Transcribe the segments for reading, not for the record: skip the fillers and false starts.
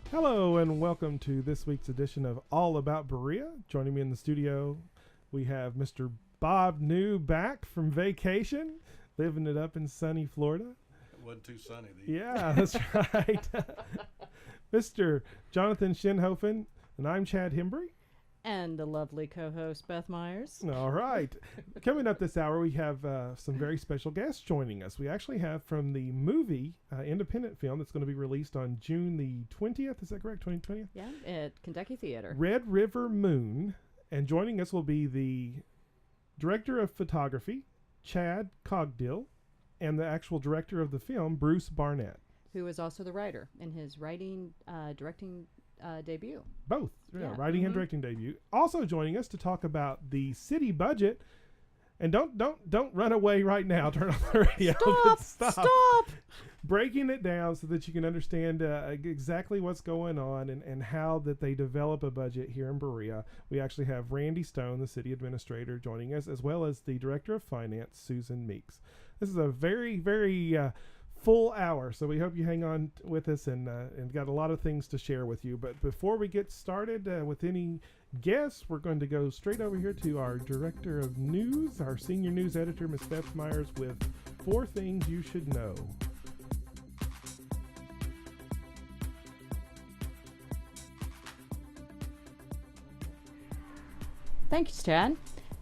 Hello and welcome to this week's edition of All About Berea. Joining me in the studio, we have Mr. Bob New back from vacation, living it up in sunny Florida. It wasn't too sunny. Yeah, that's right. Mr. Jonathan Schinhofen, and I'm Chad Hembree. And the lovely co-host Beth Meyers. All right. Coming up this hour, we have some very special guests joining us. We actually have from the movie, independent film that's going to be released on June the 20th. Is that correct? 2020th? Yeah, at Kentucky Theater. Red River Moon. And joining us will be the director of photography, Chad Cogdill, and the actual director of the film, Bruce Barnett. Who is also the writer in his writing, directing debut. Both, writing and directing debut. Also joining us to talk about the city budget. And don't run away right now. Turn on the radio. Stop! Breaking it down so that you can understand exactly what's going on and how that they develop a budget here in Berea. We actually have Randy Stone, the city administrator, joining us, as well as the director of finance, Susan Meeks. This is a very, very full hour, so we hope you hang on with us and got a lot of things to share with you. But before we get started with any guests, we're going to go straight over here to our director of news, our senior news editor, Miss Beth Meyers, with 4 things you should know. Thank you, Chad.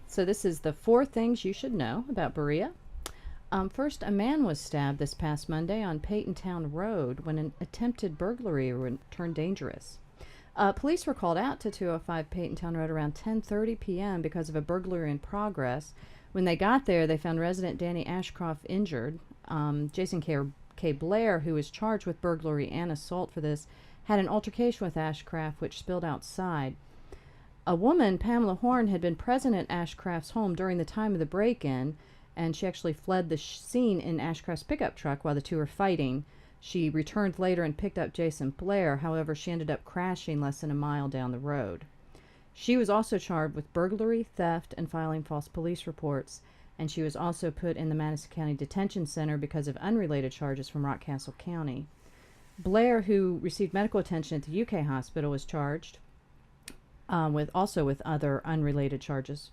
So this is the 4 things you should know about Berea. First, a man was stabbed this past Monday on Peytontown Road when an attempted burglary turned dangerous. Police were called out to 205 Peytontown Road around 10:30 p.m. because of a burglary in progress. When they got there, they found resident Danny Ashcroft injured. Jason K. Blair, who was charged with burglary and assault for this, had an altercation with Ashcroft, which spilled outside. A woman, Pamela Horn, had been present at Ashcroft's home during the time of the break-in, and she actually fled the scene in Ashcroft's pickup truck while the two were fighting. She returned later and picked up Jason Blair. However, she ended up crashing less than a mile down the road. She was also charged with burglary, theft, and filing false police reports, and she was also put in the Madison County Detention Center because of unrelated charges from Rockcastle County. Blair, who received medical attention at the UK hospital, was charged with other unrelated charges.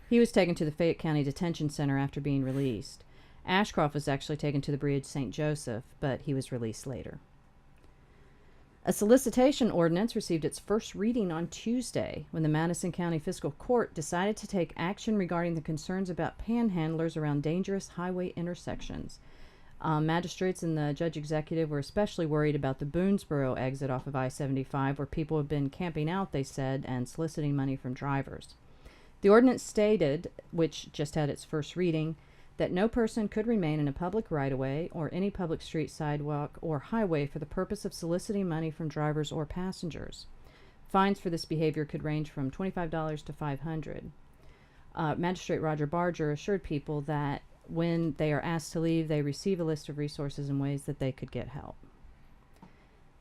He was taken to the Fayette County Detention Center after being released. Ashcroft was actually taken to the Berea St. Joseph, but he was released later. A solicitation ordinance received its first reading on Tuesday when the Madison County Fiscal Court decided to take action regarding the concerns about panhandlers around dangerous highway intersections. Magistrates and the judge executive were especially worried about the Boonesboro exit off of I-75, where people have been camping out, they said, and soliciting money from drivers. The ordinance stated, which just had its first reading, that no person could remain in a public right-of-way or any public street, sidewalk, or highway for the purpose of soliciting money from drivers or passengers. Fines for this behavior could range from $25 to $500. Magistrate Roger Barger assured people that when they are asked to leave, they receive a list of resources and ways that they could get help.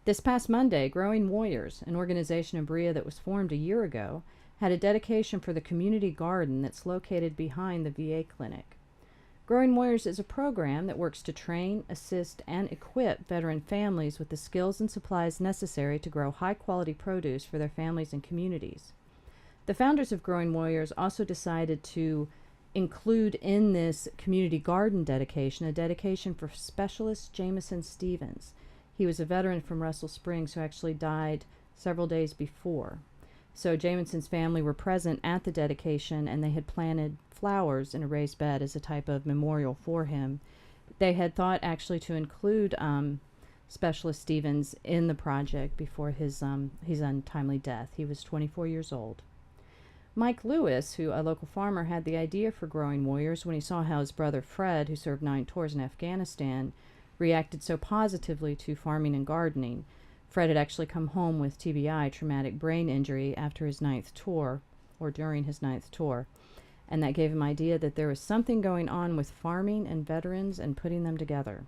This past Monday, Growing Warriors, an organization in Berea that was formed a year ago, had a dedication for the community garden that's located behind the VA clinic. Growing Warriors is a program that works to train, assist, and equip veteran families with the skills and supplies necessary to grow high-quality produce for their families and communities. The founders of Growing Warriors also decided to include in this community garden dedication a dedication for Specialist Jameson Stevens. He was a veteran from Russell Springs who actually died several days before. So Jameson's family were present at the dedication, and they had planted flowers in a raised bed as a type of memorial for him. They had thought actually to include Specialist Stevens in the project before his untimely death. He was 24 years old. Mike Lewis, a local farmer, had the idea for Growing Warriors when he saw how his brother Fred, who served 9 tours in Afghanistan, reacted so positively to farming and gardening. Fred had actually come home with TBI, traumatic brain injury, after his 9th tour, or during his 9th tour. And that gave him idea that there was something going on with farming and veterans and putting them together.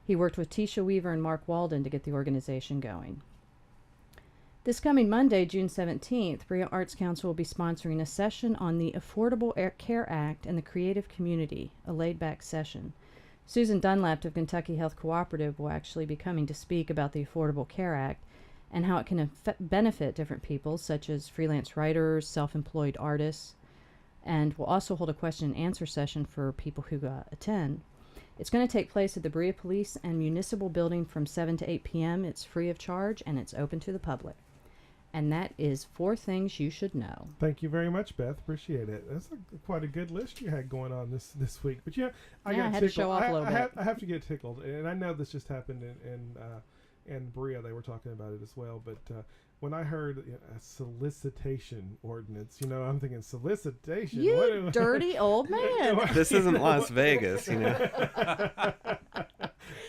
He worked with Tisha Weaver and Mark Walden to get the organization going. This coming Monday, June 17th, Berea Arts Council will be sponsoring a session on the Affordable Care Act and the creative community, a laid-back session. Susan Dunlap of Kentucky Health Cooperative will actually be coming to speak about the Affordable Care Act, and how it can benefit different people, such as freelance writers, self-employed artists. And we'll also hold a question and answer session for people who attend. It's going to take place at the Berea Police and Municipal Building from 7 to 8 p.m. It's free of charge, and it's open to the public. And that is 4 things you should know. Thank you very much, Beth. Appreciate it. That's quite a good list you had going on this week. But I got had tickled. to show off a little bit. I have to get tickled, and I know this just happened in Berea. They were talking about it as well. But when I heard a solicitation ordinance, I'm thinking solicitation. You dirty old man. This isn't Las Vegas,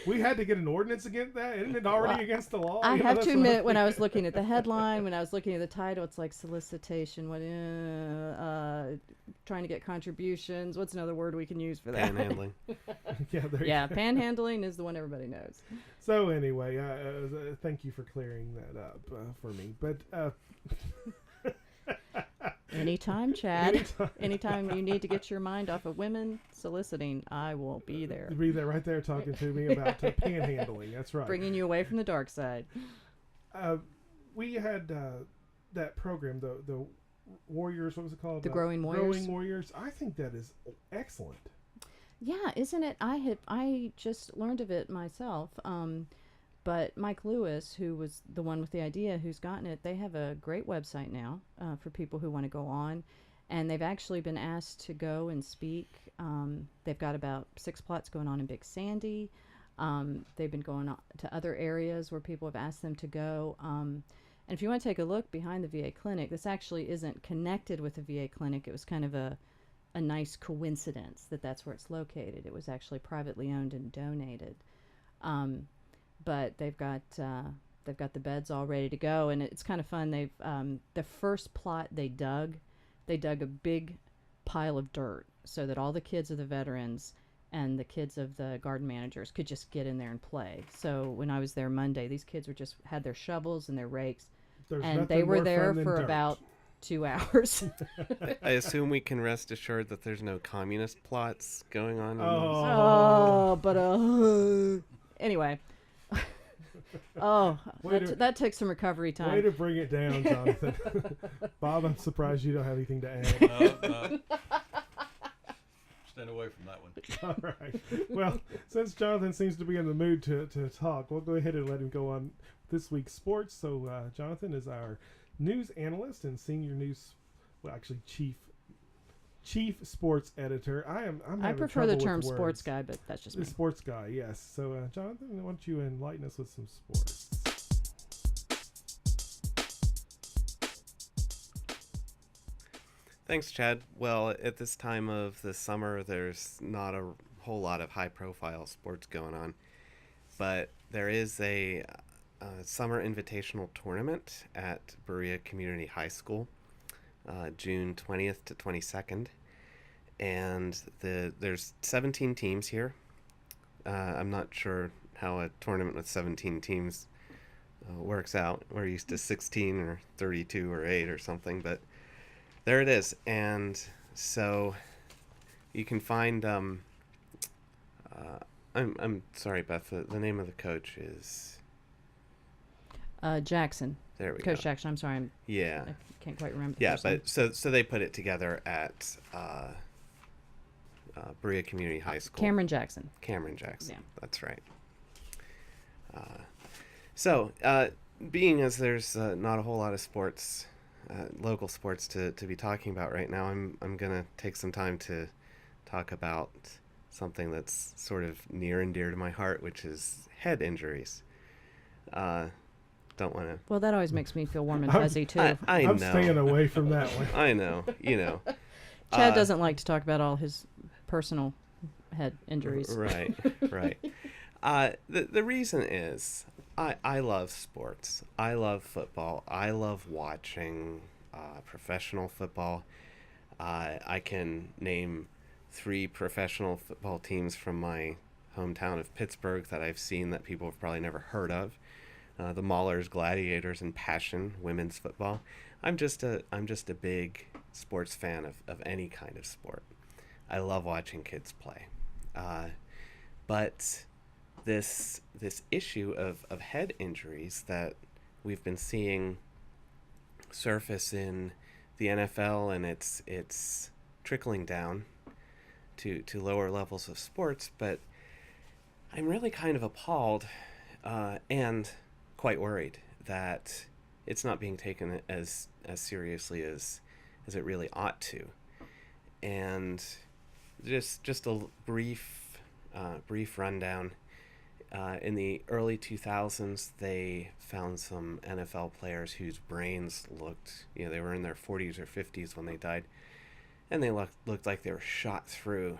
We had to get an ordinance against that. Isn't it already against the law? I have to admit, when I was looking at the headline, when I was looking at the title, it's like solicitation. Trying to get contributions. What's another word we can use for that? Panhandling. Panhandling is the one everybody knows. So anyway, thank you for clearing that up for me. But anytime, Chad. Anytime you need to get your mind off of women soliciting, I will be there. Be there, right there, talking to me about panhandling. That's right. Bringing you away from the dark side. We had that program, the Warriors. What was it called? The Growing Warriors. Growing Warriors. I think that is excellent. Yeah, isn't it? I just learned of it myself. But Mike Lewis, who was the one with the idea, who's gotten it, they have a great website now for people who want to go on. And they've actually been asked to go and speak. They've got about 6 plots going on in Big Sandy. They've been going on to other areas where people have asked them to go. And if you want to take a look behind the VA clinic, this actually isn't connected with the VA clinic. It was kind of a nice coincidence that that's where it's located. It was actually privately owned and donated. But they've got the beds all ready to go, and it's kind of fun. They've the first plot they dug a big pile of dirt so that all the kids of the veterans and the kids of the garden managers could just get in there and play. So when I was there Monday, these kids had their shovels and their rakes, and they were there for about 2 hours. I assume we can rest assured that there's no communist plots going on. Anyway. That took some recovery time. Way to bring it down, Jonathan. Bob, I'm surprised you don't have anything to add. No. Stand away from that one. All right. Well, since Jonathan seems to be in the mood to talk, we'll go ahead and let him go on this week's sports. So Jonathan is our news analyst and senior chief sports editor. I prefer the term sports guy, but that's just me. The sports guy, yes. So Jonathan, why don't you enlighten us with some sports? Thanks, Chad. Well, at this time of the summer, there's not a whole lot of high-profile sports going on, but there is a summer invitational tournament at Berea Community High School, June 20th to 22nd, and there's 17 teams here. I'm not sure how a tournament with 17 teams works out. We're used to 16 or 32 or 8 or something, but there it is. And so you can find I'm sorry, Beth, the name of the coach is Jackson. There we go. Coach Jackson. I'm sorry. I can't quite remember. But so they put it together at Berea Community High School. Cameron Jackson. Yeah, that's right. Being as there's not a whole lot of sports, local sports to be talking about right now, I'm gonna take some time to talk about something that's sort of near and dear to my heart, which is head injuries. Don't want to. Well, that always makes me feel warm and fuzzy too. I'm know. Staying away from that one. I know. Chad doesn't like to talk about all his personal head injuries. Right. The reason is I love sports. I love football. I love watching professional football. I can name 3 professional football teams from my hometown of Pittsburgh that I've seen that people have probably never heard of. The Maulers, Gladiators, and Passion women's football. I'm just a big sports fan of any kind of sport. I love watching kids play. But this issue of head injuries that we've been seeing surface in the NFL, and it's trickling down to lower levels of sports. But I'm really kind of appalled and quite worried that it's not being taken as seriously as it really ought to. And just a brief rundown. In the early 2000s, they found some NFL players whose brains looked, they were in their 40s or 50s when they died, and they looked like they were shot through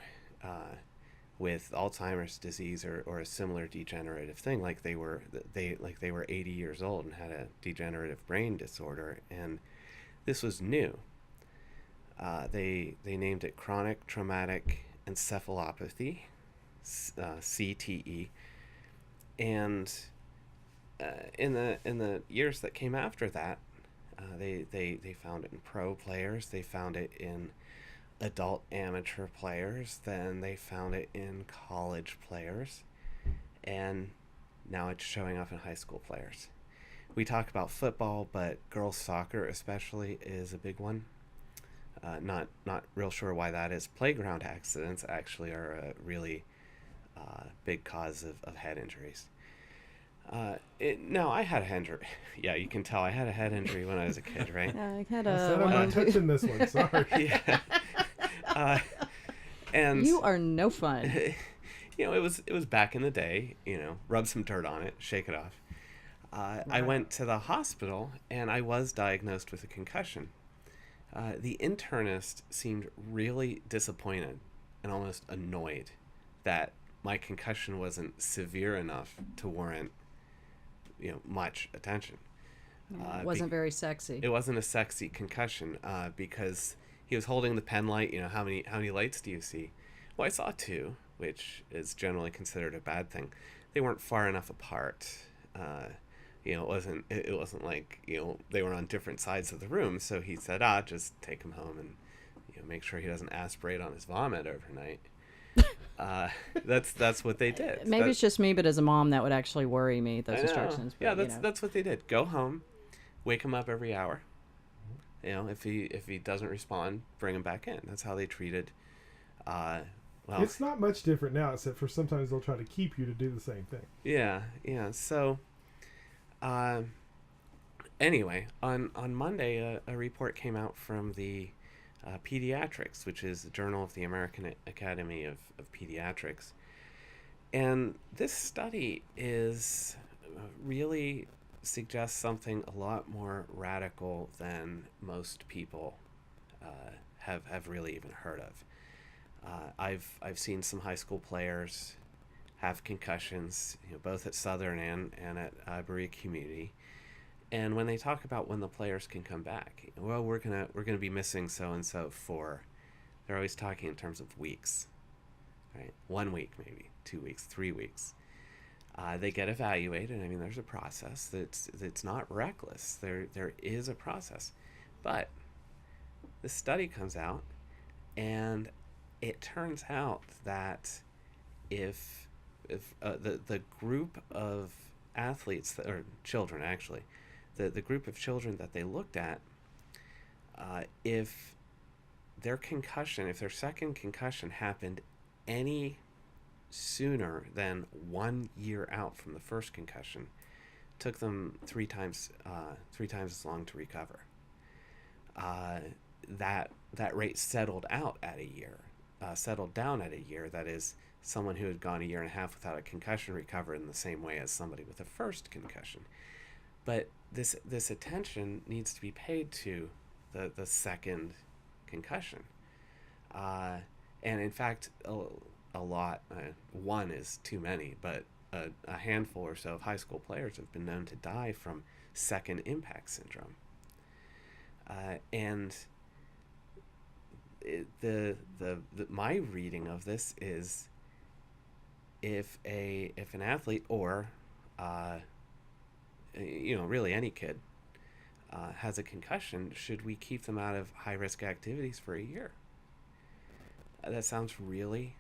with Alzheimer's disease or a similar degenerative thing, like they were 80 years old and had a degenerative brain disorder. And this was new. They named it chronic traumatic encephalopathy, CTE. And in the years that came after that, they found it in pro players. They found it in adult amateur players. Then they found it in college players, and now it's showing up in high school players. We talk about football, but girls soccer especially is a big one. Not real sure why that is. Playground accidents actually are a really big cause of head injuries. No, I had a head injury. Yeah, you can tell I had a head injury when I was a kid, right? I had I said I'm not touching this one. Sorry. Yeah. And you are no fun. it was back in the day. Rub some dirt on it, shake it off. I went to the hospital and I was diagnosed with a concussion. The internist seemed really disappointed and almost annoyed that my concussion wasn't severe enough to warrant, much attention. It wasn't very sexy. It wasn't a sexy concussion because he was holding the pen light. How many lights do you see? Well, I saw two, which is generally considered a bad thing. They weren't far enough apart. It wasn't like they were on different sides of the room. So he said, just take him home and make sure he doesn't aspirate on his vomit overnight. That's what they did. Maybe it's just me, but as a mom, that would actually worry me. Those instructions. But, yeah, that's what they did. Go home, wake him up every hour. If he doesn't respond, bring him back in. That's how they treated. It's not much different now, except for sometimes they'll try to keep you to do the same thing. Yeah. So, anyway, on Monday, a report came out from the Pediatrics, which is the Journal of the American Academy of Pediatrics. And this study really suggests something a lot more radical than most people have really even heard of. I've seen some high school players have concussions, both at Southern and at Berea Community. And when they talk about when the players can come back, well, we're gonna be missing so and so for. They're always talking in terms of weeks, right? 1 week, maybe 2 weeks, 3 weeks. They get evaluated. I mean, there's a process. That's not reckless. There is a process, but the study comes out, and it turns out that if the group of athletes or children actually. The group of children that they looked at, if their second concussion happened any sooner than 1 year out from the first concussion, took them three times as long to recover. That rate settled down at a year. That is, someone who had gone a year and a half without a concussion recovered in the same way as somebody with a first concussion. But this attention needs to be paid to the second concussion. And in fact, a lot, one is too many, but a handful or so of high school players have been known to die from second impact syndrome. And my reading of this is if an athlete or really any kid has a concussion, should we keep them out of high risk activities for a year? That sounds really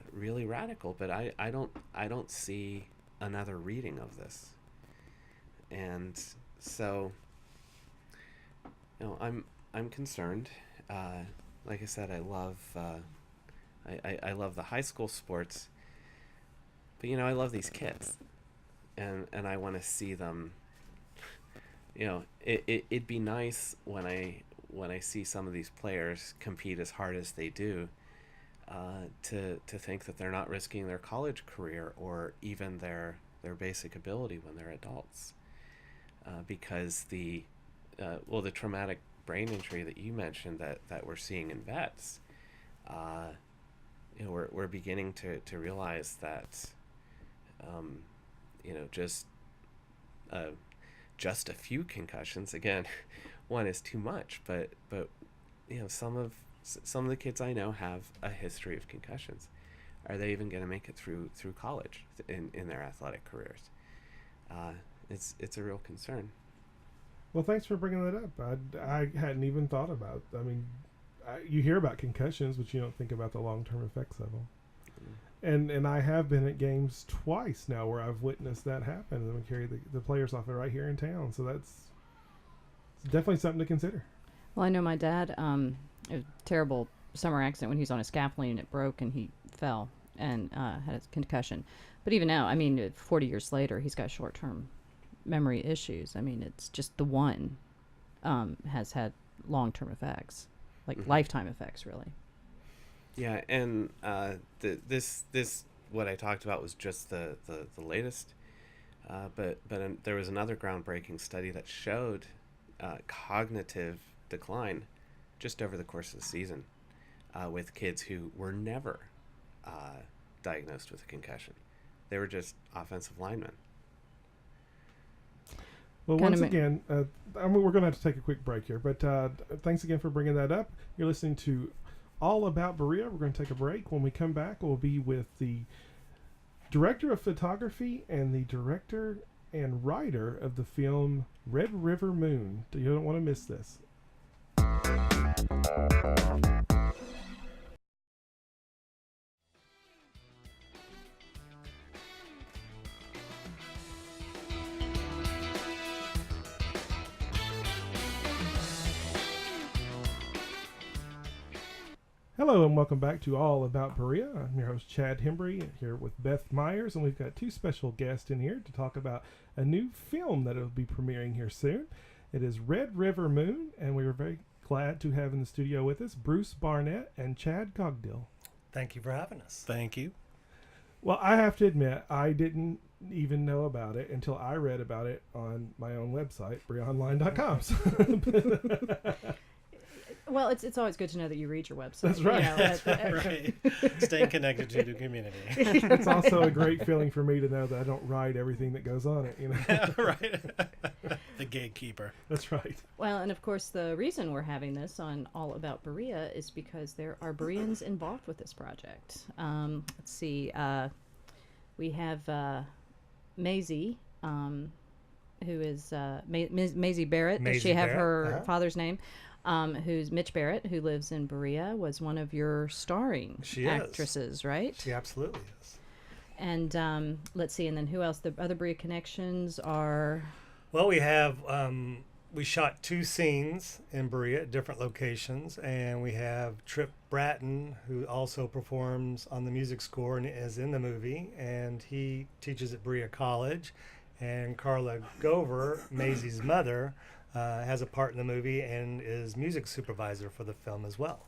radical, but I don't see another reading of this. And so, I'm concerned. Like I said, I love I love the high school sports, but I love these kids, and I want to see them. It'd be nice when I see some of these players compete as hard as they do, to think that they're not risking their college career or even their basic ability when they're adults, because the traumatic brain injury that you mentioned that we're seeing in vets, we're beginning to realize that, just a few concussions, again, one is too much, but some of the kids I know have a history of concussions. Are they even going to make it through college in their athletic careers? It's a real concern. Well, thanks for bringing that up. I hadn't even thought about it. I mean, you hear about concussions, but you don't think about the long-term effects of them. And I have been at games twice now where I've witnessed that happen, and we carry the players off it right here in town. So that's definitely something to consider. Well, I know my dad, a terrible summer accident when he was on a scaffolding and it broke and he fell and had a concussion. But even now, 40 years later, he's got short-term memory issues. It's just the one has had long-term effects, like lifetime effects, really. Yeah, and this what I talked about was just the latest, but there was another groundbreaking study that showed cognitive decline just over the course of the season, with kids who were never diagnosed with a concussion. They were just offensive linemen. Well, once again, we're going to have to take a quick break here, but thanks again for bringing that up. You're listening to All About Berea. We're going to take a break. When we come back, we'll be with the director of photography and the director and writer of the film Red River Moon. You don't want to miss this. Hello and welcome back to All About Berea. I'm your host Chad Hembree here with Beth Meyers, and we've got two special guests in here to talk about a new film that will be premiering here soon. It is Red River Moon, and we are very glad to have in the studio with us Bruce Barnett and Chad Cogdill. Thank you for having us. Thank you. Well, I have to admit, I didn't even know about it until I read about it on my own website, BreaOnline.com. Well, it's always good to know that you read your website. That's right. Right. Staying connected to the community. It's also a great feeling for me to know that I don't write everything that goes on it. Right. The gatekeeper. That's right. Well, and of course, the reason we're having this on All About Berea is because there are Bereans involved with this project. Let's see. We have Maisie, who is Maisie Barrett. Does she have her father's name? Who's Mitch Barrett, who lives in Berea, was one of your starring actresses, right? She absolutely is. And let's see, and then who else? The other Berea connections are... Well, we have, we shot 2 scenes in Berea at different locations, and we have Trip Bratton, who also performs on the music score and is in the movie, and he teaches at Berea College. And Carla Gover, Maisie's mother, has a part in the movie and is music supervisor for the film as well.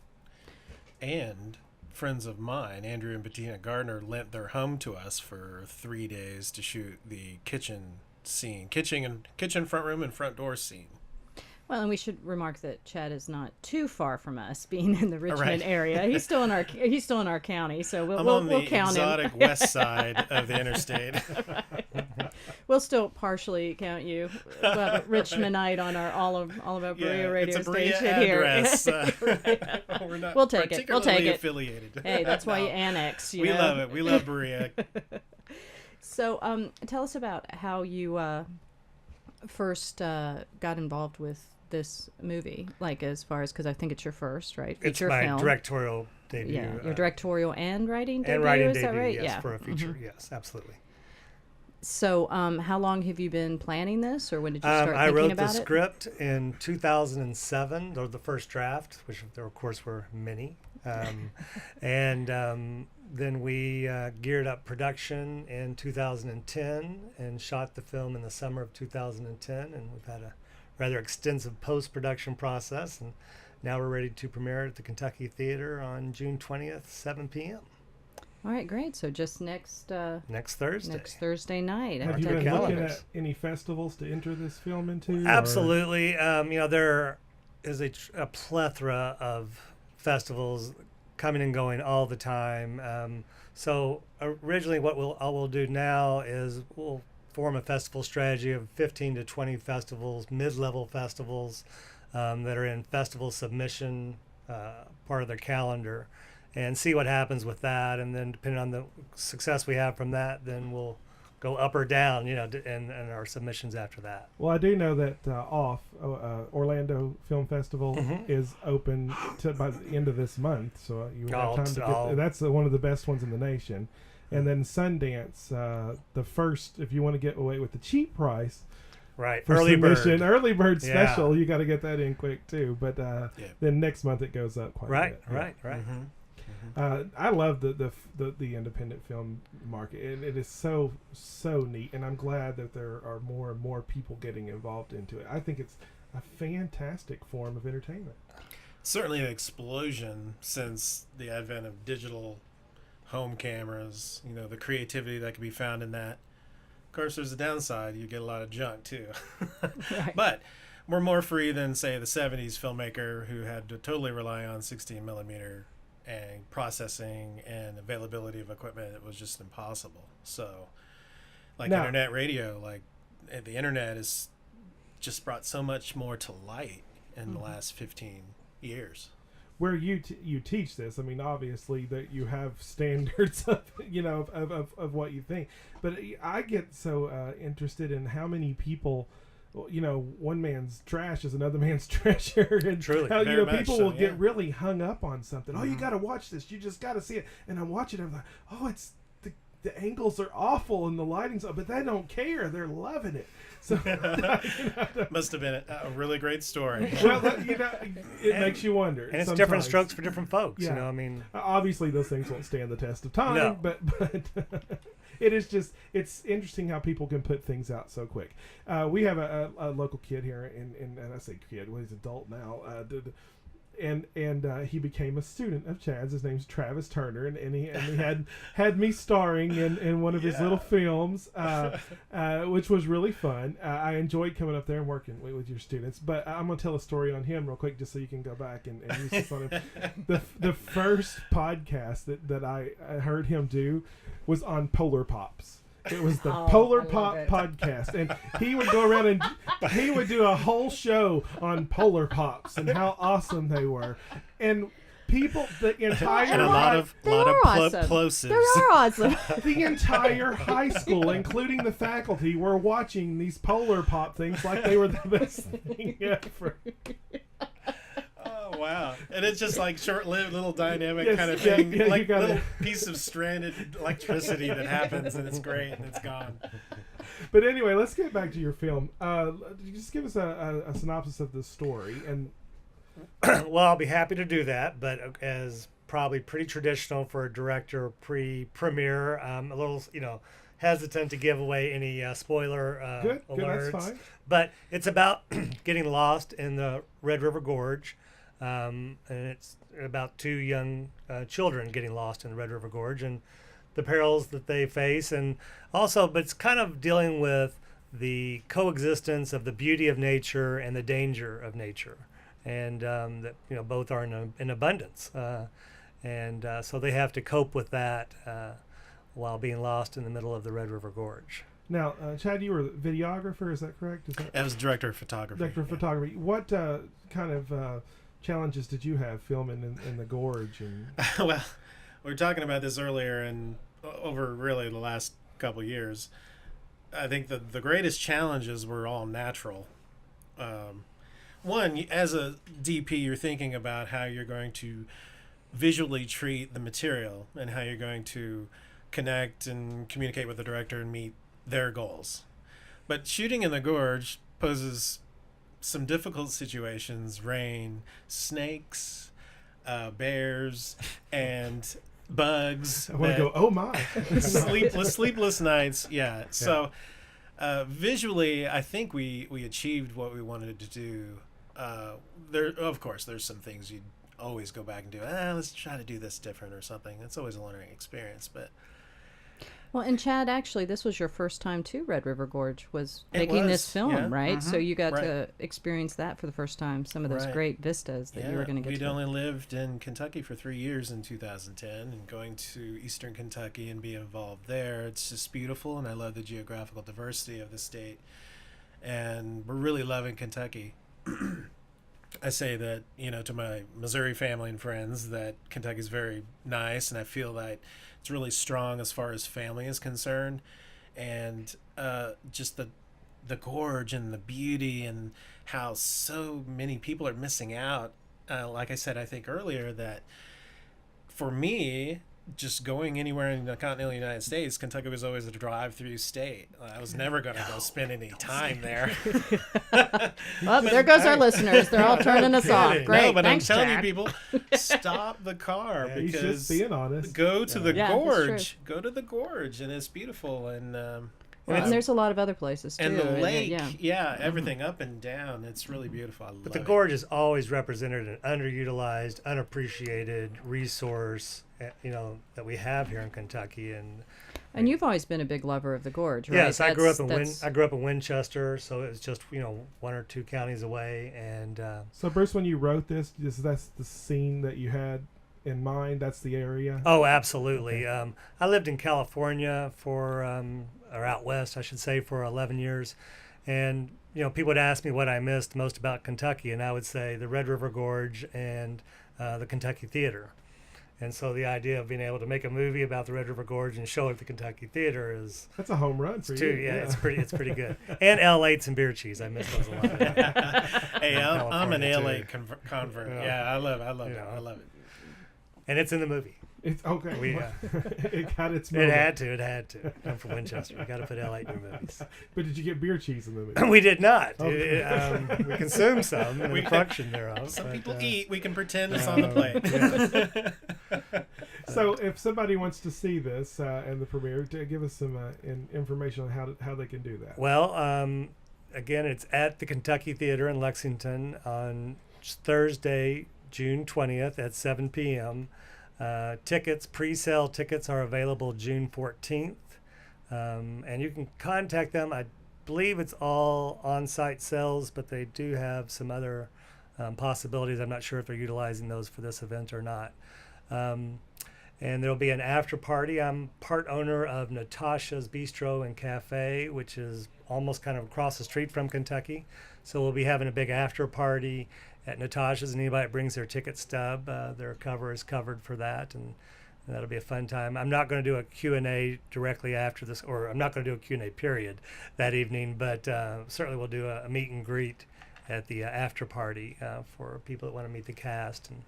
And friends of mine, Andrew and Bettina Gardner, lent their home to us for 3 days to shoot the kitchen scene, kitchen front room and front door scene. Well, and we should remark that Chad is not too far from us, being in the Richmond area. He's still in our county, so we'll count him. I'm on the exotic west side of the interstate. Right. We'll still partially count you. We'll have a Richmondite on our All About Berea radio it's a Berea station address. here. Right. We're not We'll take it. We'll take it. Affiliated. Hey, that's why you annex. We love it. We love Berea. So, tell us about how you first got involved with this movie, like as far as, because I think it's your first, right? Feature film. It's my directorial debut. Yeah, your directorial and writing debut, and writing is debut, that right? Yes, yeah. for a feature, yes, absolutely. So, how long have you been planning this, or when did you start I thinking wrote about the it? script in 2007, or the first draft, which there, of course, were many. And then we geared up production in 2010 and shot the film in the summer of 2010. And we've had a rather extensive post-production process. And now we're ready to premiere at the Kentucky Theater on June 20th, 7 p.m. All right, great. So just next Thursday. next Thursday night. Have at you the been looking calendars. at any festivals to enter this film into? or- Absolutely. There is a plethora of festivals coming and going all the time. So originally what we'll do now is we'll form a festival strategy of 15 to 20 festivals, mid-level festivals that are in festival submission part of their calendar, and see what happens with that. And then depending on the success we have from that, then we'll go up or down, and our submissions after that. Well, I do know that Orlando Film Festival Mhm. is open by the end of this month, so you would have time to get. That's one of the best ones in the nation. And then Sundance, the first, if you want to get away with the cheap price, Right. for Early submission, bird. early bird Yeah. special, you got to get that in quick too. But then next month it goes up quite a Right, bit. Yeah. right. I love the independent film market, and it is so neat, and I'm glad that there are more and more people getting involved into it. I think it's a fantastic form of entertainment. Certainly an explosion since the advent of digital home cameras. The creativity that can be found in that. Of course, there's a downside. You get a lot of junk too. Right. But we're more free than, say, the 70s filmmaker who had to totally rely on 16 millimeter and processing and availability of equipment. It was just impossible. So like Now- internet radio, the internet has just brought so much more to light in the last 15 years. Where you teach this, I mean, obviously that you have standards of of what you think, but I get so interested in how many people, one man's trash is another man's treasure, and Truly, how very much people so, will get yeah. really hung up on something. Oh, you got to watch this. You just got to see it. And I'm watching it. I'm like, oh, it's the angles are awful and the lighting's up, but they don't care. They're loving it. So Must have been a really great story. well, it makes you wonder. And it's sometimes. different strokes for different folks. Yeah. I mean, Obviously those things won't stand the test of time, No. but it's interesting how people can put things out so quick. We have a local kid here, and I say kid, well, he's adult now, and he became a student of Chad's. His name's Travis Turner, and he had me starring in one of his little films, which was really fun. I enjoyed coming up there and working with your students. But I'm gonna tell a story on him real quick, just so you can go back and use this on him. The first podcast that I heard him do was on Polar Pops. It was the Polar I love Pop it. podcast, and he would go around and he would do a whole show on Polar Pops and how awesome they were, and people, the entire And a lot of They are awesome. plosives. They are awesome. the entire high school, including the faculty, were watching these Polar Pop things like they were the best thing ever. Oh, wow. And it's just like short-lived little dynamic Yes, kind of yeah, thing. yeah, you Like gotta- little piece of stranded electricity that happens and it's great and it's gone. But anyway, let's get back to your film. Just give us a synopsis of the story. And well, I'll be happy to do that, but as probably pretty traditional for a director pre-premiere, I'm a little, hesitant to give away any spoiler good, alerts. that's fine. But it's about getting lost in the Red River Gorge, and it's about two young children getting lost in the Red River Gorge and the perils that they face, and also, but it's kind of dealing with the coexistence of the beauty of nature and the danger of nature, and that both are in abundance, and so they have to cope with that while being lost in the middle of the Red River Gorge. Now, Chad, you were the videographer, is that correct? Is that I was director of photography. director of photography? What kind of challenges did you have filming in the gorge? And Well, we were talking about this earlier, and over really the last couple of years, I think the greatest challenges were all natural. One, as a DP, you're thinking about how you're going to visually treat the material and how you're going to connect and communicate with the director and meet their goals. But shooting in the gorge poses some difficult situations: rain, snakes, bears, and bugs. I want to go, oh my. sleepless nights. Yeah. So visually, I think we achieved what we wanted to do. There, of course, there's some things you'd always go back and do. Let's try to do this different or something. It's always a learning experience, but. Well, and Chad, actually, this was your first time to Red River Gorge, was It making this was, film, yeah. right? So you got Right. to experience that for the first time, some of those Right. great vistas that you were going to get we'd to. only lived in Kentucky for 3 years in 2010, and going to Eastern Kentucky and be involved there, it's just beautiful, and I love the geographical diversity of the state, and we're really loving Kentucky. I say that, to my Missouri family and friends, that Kentucky's very nice, and I feel that it's really strong as far as family is concerned, and just the gorge and the beauty and how so many people are missing out. Like I said, I think earlier, that for me, just going anywhere in the continental United States, Kentucky was always a drive-through state. I was never going to go spend any time there. Well, there goes our listeners. They're all turning us off. kidding. Great. No, but Thanks, I'm telling Chad. you, people, stop the car He's because just being honest. go to the Yeah, that's true. gorge. Go to the gorge, and it's beautiful. And And there's a lot of other places, too. and the isn't it? lake, Yeah. everything up and down. It's really beautiful. I love But the it. gorge is always represented an underutilized, unappreciated resource, that we have here in Kentucky. And you've always been a big lover of the gorge, right? Yes, I grew up That's- in Winchester, so it was just 1 or 2 counties away, and So, Bruce, when you wrote this, that's the scene that you had in mind? That's the area? oh, absolutely. I lived in California or out west, I should say, for 11 years, and people would ask me what I missed most about Kentucky, and I would say the Red River Gorge and the Kentucky Theater. And so the idea of being able to make a movie about the Red River Gorge and show it at the Kentucky Theater is That's a home run for too. you. Yeah, it's pretty good. And L8s and beer cheese, I miss those a lot. Hey, I'm an California, LA too. convert. Yeah. Yeah, I love it. Yeah. I love it. And it's in the movie. It's okay. We, It got its It moment. had to. I'm from Winchester. You got to put L8 in your movies. But did you get beer cheese in the movie? We did not. Okay. We consumed some in We- the function thereof. Some but, people eat. We can pretend it's on the plate. So, if somebody wants to see this and the premiere, give us some information on how they can do that. Well, again, it's at the Kentucky Theater in Lexington on Thursday, June 20th at 7 p.m. Pre-sale tickets are available June 14th. And you can contact them. I believe it's all on-site sales, but they do have some other possibilities. I'm not sure if they're utilizing those for this event or not. And there'll be an after party. I'm part owner of Natasha's Bistro and Cafe, which is almost kind of across the street from Kentucky. So we'll be having a big after party at Natasha's, and anybody that brings their ticket stub, their cover is covered for that, and that'll be a fun time. I'm not going to do a Q&A directly after this, or I'm not going to do a Q&A period that evening, but certainly we'll do a meet and greet at the after party for people that want to meet the cast, and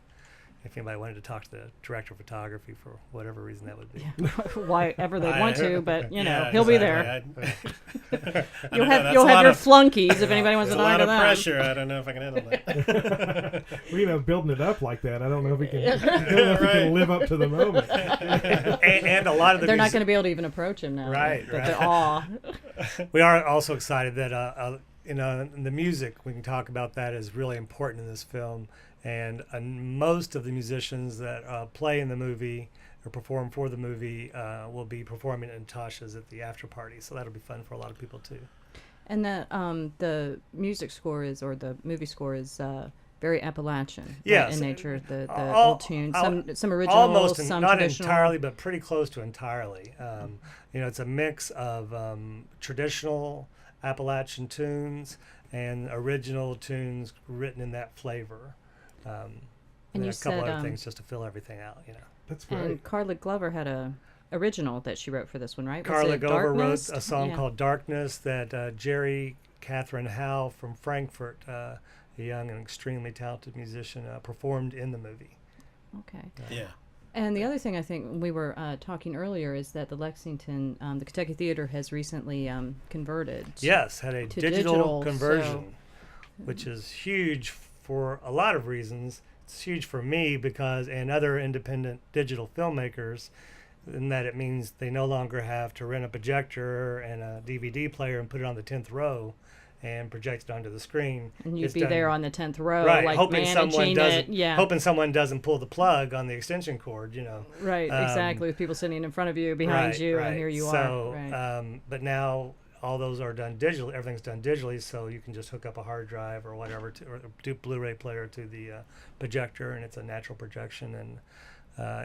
if anybody wanted to talk to the director of photography for whatever reason that would be. Why ever they want to, but Yeah, he'll be exactly. there. I You'll don't know, have that's you'll a have lot your of- flunkies if anybody wants It's to a talk lot to of them. pressure. I don't know if I can handle that. Well, building it up like that, I don't know if we can. I don't know if we can live up to the moment. and a lot of the They're not going to be able to even approach him now. Right, The right. awe. We are also excited that the music, we can talk about that, is really important in this film, and most of the musicians that play in the movie or perform for the movie will be performing in Tasha's at the after party, so that'll be fun for a lot of people too. And the music score is, or the movie score is very Appalachian, right, Yes. in nature. The All- old tunes, all- some original, Almost, some not traditional. entirely, but pretty close to entirely. It's a mix of traditional Appalachian tunes and original tunes written in that flavor. And you a couple said, other things just to fill everything out, That's great. And Carla Glover had a original that she wrote for this one, right? Was Carla it Glover wrote Darkness? a song Yeah. called Darkness that Jerry Catherine Howe from Frankfurt, a young and extremely talented musician, performed in the movie. Okay. Yeah. And the other thing I think we were talking earlier is that the Lexington, the Kentucky Theater has recently converted. Yes, had a to digital digital, conversion, which is huge for a lot of reasons. It's huge for me because, and other independent digital filmmakers, in that it means they no longer have to rent a projector and a DVD player and put it on the 10th row and project it onto the screen. And you'd It's be done- there on the 10th row, right, like hoping someone managing doesn't, it. Yeah. hoping someone doesn't pull the plug on the extension cord, you know. Right, exactly. With people sitting in front of you, behind Right, you, right. and here you so, are. Right. But now all those are done digitally. Everything's done digitally, so you can just hook up a hard drive or whatever, or do Blu-ray player to the projector, and it's a natural projection. And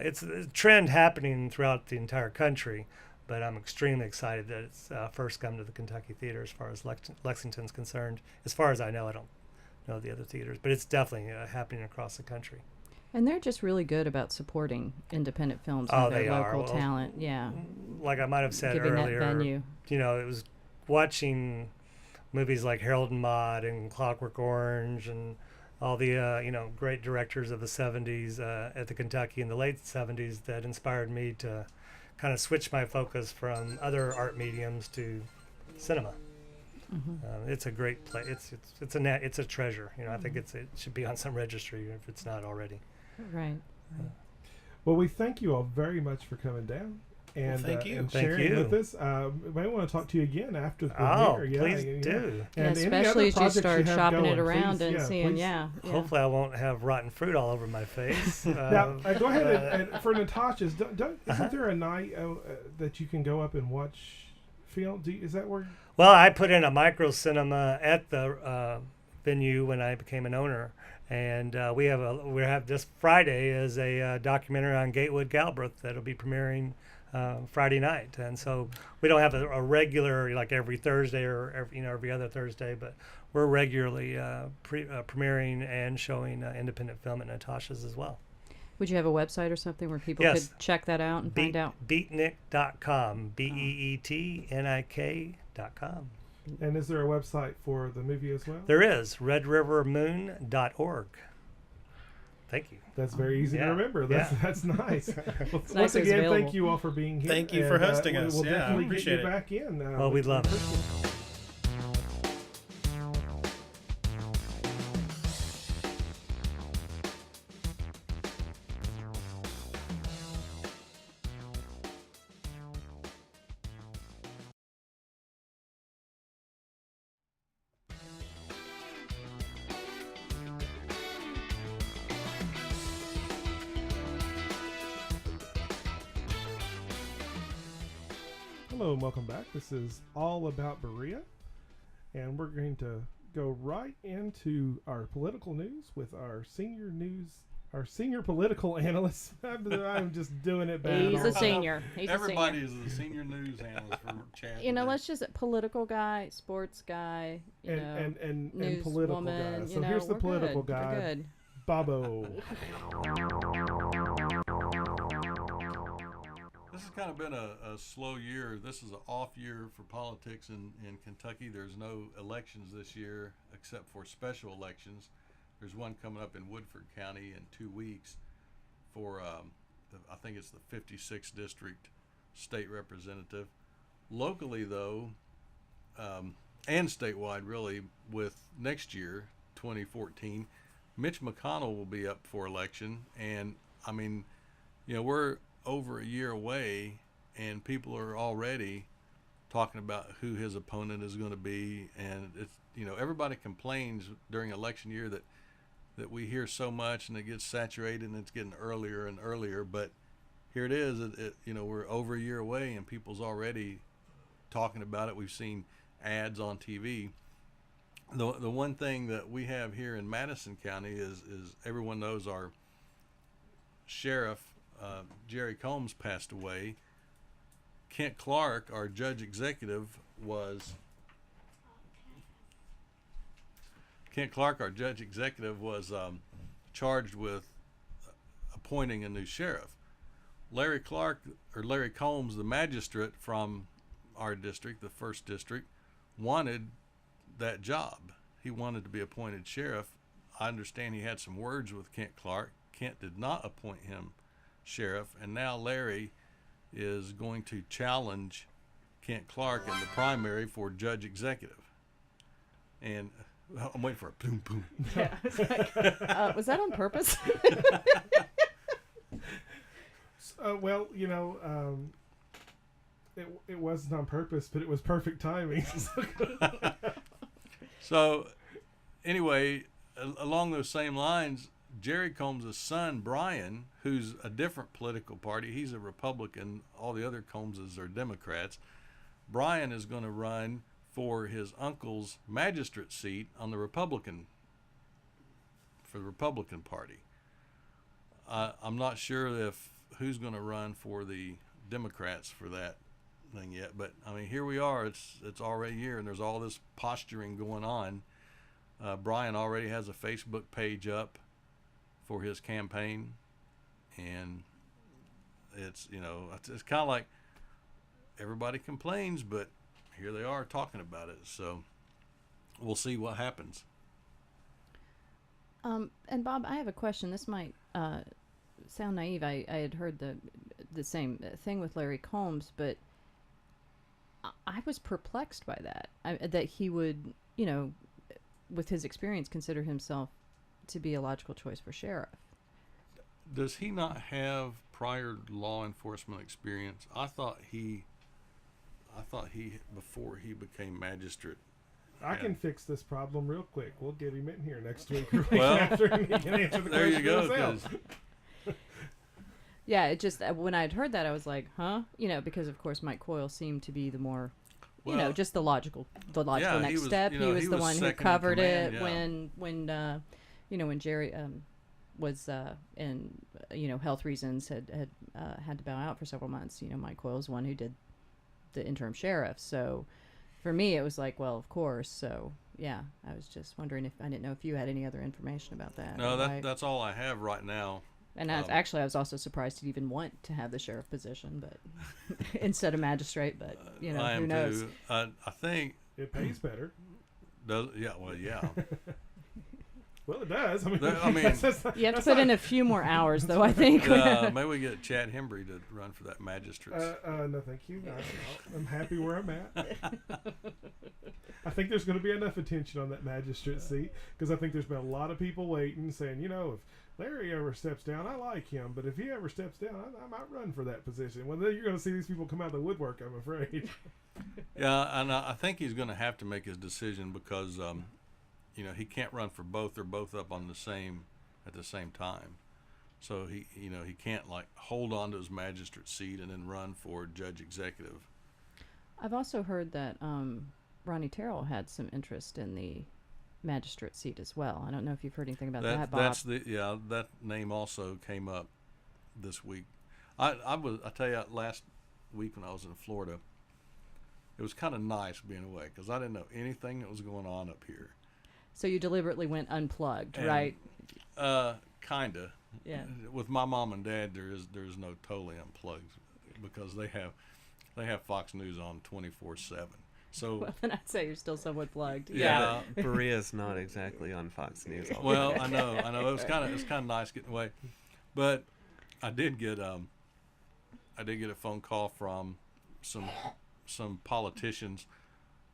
it's a trend happening throughout the entire country. But I'm extremely excited that it's first come to the Kentucky Theater as far as Lexington's concerned. As far as I know, I don't know the other theaters, but it's definitely happening across the country. And they're just really good about supporting independent films Oh, and their they are. local Well, talent. Yeah. Like I might have said Giving earlier, that venue. you know, it was watching movies like Harold and Maude and Clockwork Orange and all the great directors of the 70s at the Kentucky in the late 70s that inspired me to kind of switch my focus from other art mediums to cinema. It's a great play. It's a treasure. You know, I think it should be on some registry if it's not already. Right. Well, we thank you all very much for coming down and, thank you. and Thank sharing you. with us. We might want to talk to you again after the Oh, premiere. please do. Yeah, And any other especially as you projects start have shopping it going, around please, and seeing, please. yeah. Hopefully, I won't have rotten fruit all over my face. Now, go ahead and for Natasha's, isn't there a night that you can go up and watch film? Is that where? Well, I put in a micro cinema at the venue when I became an owner, and we have this Friday is a documentary on Gatewood Galbraith that'll be premiering Friday night, and so we don't have a regular like every Thursday or every other Thursday, but we're regularly premiering and showing independent film at Natasha's as well. Would you have a website or something where people Yes. could check that out and find out? Beatnik.com, BEETNIK.com. And is there a website for the movie as well? There is redrivermoon.org. Thank you. That's very easy Yeah. to remember. That's nice. Well, nice once it's again, available. thank you all for being here. Thank you for hosting us. We'll Yeah, I definitely get appreciate you it. back in. Well, we'd love it. Hello and welcome back. This is All About Berea, and we're going to go right into our political news with our senior political analyst. I'm just doing it bad. He's a senior. He's Everybody a senior. is a senior news analyst for Chad. You know, today. let's just political guy, sports guy, and news political woman, guys. So here's the we're political good. guy, We're good. Bobo. This has kind of been a slow year. This is an off year for politics in Kentucky. There's no elections this year except for special elections. There's one coming up in Woodford County in 2 weeks for, I think it's the 56th District State Representative. Locally, though, and statewide, really, with next year, 2014, Mitch McConnell will be up for election. And, I mean, we're over a year away, and people are already talking about who his opponent is going to be. And it's everybody complains during election year that we hear so much and it gets saturated and it's getting earlier and earlier. But here it is. We're over a year away and people's already talking about it. We've seen ads on TV. The one thing that we have here in Madison County is everyone knows our sheriff, Jerry Combs, passed away. Kent Clark, our judge executive, was charged with appointing a new sheriff. Larry Combs, the magistrate from our district, the 1st District, wanted that job. He wanted to be appointed sheriff. I understand he had some words with Kent Clark. Kent did not appoint him sheriff, and now Larry is going to challenge Kent Clark in the primary for judge executive. And I'm waiting for a boom boom. Yeah. It's like, was that on purpose? Well, it wasn't on purpose, but it was perfect timing. So, anyway, along those same lines, Jerry Combs' son, Brian, who's a different political party, he's a Republican. All the other Combses are Democrats. Brian is going to run for his uncle's magistrate seat on the Republican Party. I'm not sure if who's going to run for the Democrats for that thing yet, but I mean, here we are. It's already here, and there's all this posturing going on. Brian already has a Facebook page up for his campaign, and it's kind of like everybody complains, but here they are talking about it. So we'll see what happens. And Bob, I have a question. This might sound naive. I had heard the same thing with Larry Combs, but I was perplexed by that. That he would, with his experience, consider himself to be a logical choice for sheriff. Does he not have prior law enforcement experience? I thought he before he became magistrate. I can fix this problem real quick. We'll get him in here next week or Well, after, and he can answer the there you question go. himself. 'Cause Yeah, it just when I'd heard that, I was like, huh? Because of course Mike Coyle seemed to be the more, Well, just the logical yeah, next he was- step. he He was the was one who second in covered command, it yeah. when Jerry was in health reasons had to bow out for several months. Mike Coyle's the one who did the interim sheriff. So for me, it was like, well, of course. So yeah, I was just wondering I didn't know if you had any other information about that. no, that's all I have right now. And I was also surprised he'd even want to have the sheriff position, but instead of magistrate. But I am who knows? too. I think It pays better. does. Yeah. Well, yeah. Well, it does. I mean, that's You have to put in a few more hours, though. I think. Maybe we get Chad Hembree to run for that magistrate. no, thank you. I'm happy where I'm at. I think there's going to be enough attention on that magistrate seat, because I think there's been a lot of people waiting, saying, if Larry ever steps down, I like him, but if he ever steps down, I might run for that position. Well, then you're going to see these people come out of the woodwork, I'm afraid. Yeah, and I think he's going to have to make his decision because, he can't run for both. They're both up on at the same time. So he can't hold on to his magistrate seat and then run for judge executive. I've also heard that Ronnie Terrell had some interest in the magistrate seat as well. I don't know if you've heard anything about that, Bob. That name also came up this week. I tell you, last week when I was in Florida, it was kind of nice being away because I didn't know anything that was going on up here. So you deliberately went unplugged, And, right? Kinda. Yeah. With my mom and dad, there is no totally unplugged because they have Fox News on 24/7. So Well, then I'd say you're still somewhat plugged. yeah. Berea's not exactly on Fox News all the Well, time. I know. It was kind of nice getting away, but I did get a phone call from some politicians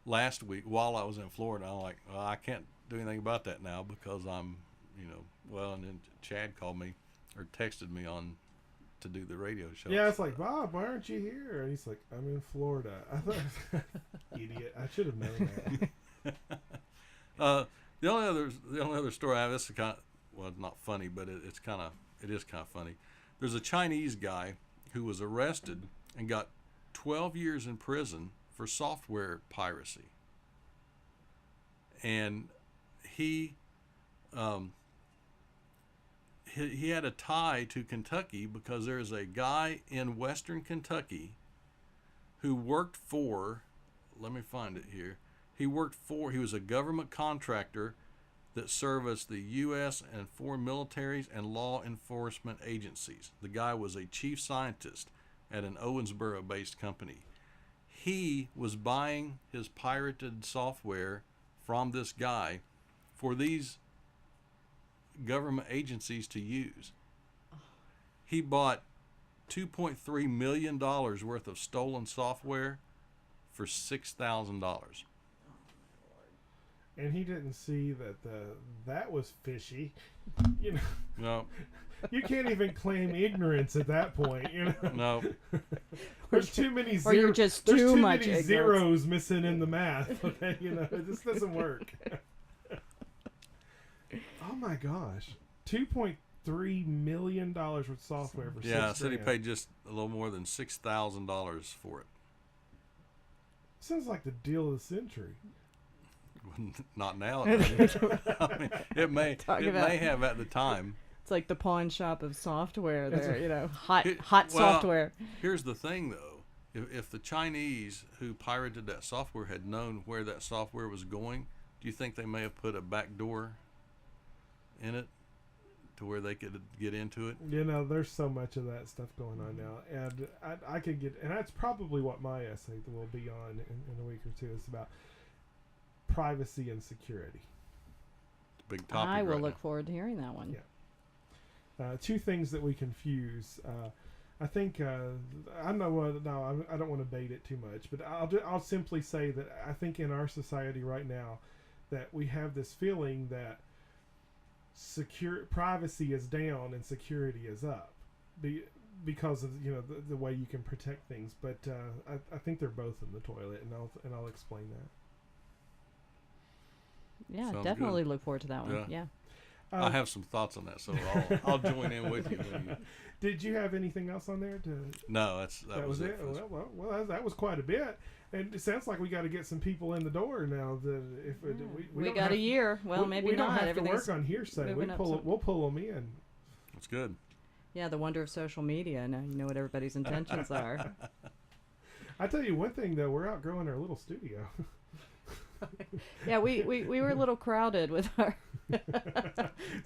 last week while I was in Florida. I'm like, well, I can't do anything about that now because I'm, and then Chad called me or texted me to do the radio show. Yeah, it's like, Bob, why aren't you here? And he's like, I'm in Florida. I thought, idiot, I should have known that. The only other story I have, this is kind of, not funny, but it is kind of funny. There's a Chinese guy who was arrested and got 12 years in prison for software piracy. And he had a tie to Kentucky because there's a guy in western Kentucky who worked for, let me find it here. He was a government contractor that serviced the U.S. and foreign militaries and law enforcement agencies. The guy was a chief scientist at an Owensboro-based company. He was buying his pirated software from this guy for these government agencies to use. He bought $2.3 million worth of stolen software for $6,000. And he didn't see that that was fishy. You know, No, you can't even claim ignorance at that point. You know, no. there's too many Or you're just there's too too much many ignorance. zeros missing in the math. Okay, you know, this doesn't work. Oh my gosh, $2.3 million worth of software for Yeah, $6,000. city paid just a little more than $6,000 for it. Sounds like the deal of the century. Not now. I mean, it may about- have at the time. It's like the pawn shop of software That's there, right. you know, hot Well, software. Here's the thing, though. If the Chinese who pirated that software had known where that software was going, do you think they may have put a back door in it to where they could get into it? You know, there's so much of that stuff going on now, and I could get, and that's probably what my essay will be on in a week or two. It's about privacy and security. Big topic. I will right look forward to hearing that one. Yeah. Two things that we confuse. I think I know what. No, I don't want to bait it too much, but I'll simply say that I think in our society right now that we have this feeling that privacy is down and security is up, because of the way you can protect things. But I think they're both in the toilet, and I'll explain that. Yeah, Sounds definitely good. look forward to that one. Yeah. I have some thoughts on that, so I'll join in with you. When you Did you have anything else on there? No, that was it. it. Well, that was quite a bit, and it sounds like we got to get some people in the door now. We We don't got have- a year. Well, maybe we don't not. have to Everything's work on hearsay. moving up some. We'll pull them in. That's good. Yeah, the wonder of social media. Now you know what everybody's intentions are. I tell you one thing though, we're outgrowing our little studio. Yeah, we were a little crowded with our when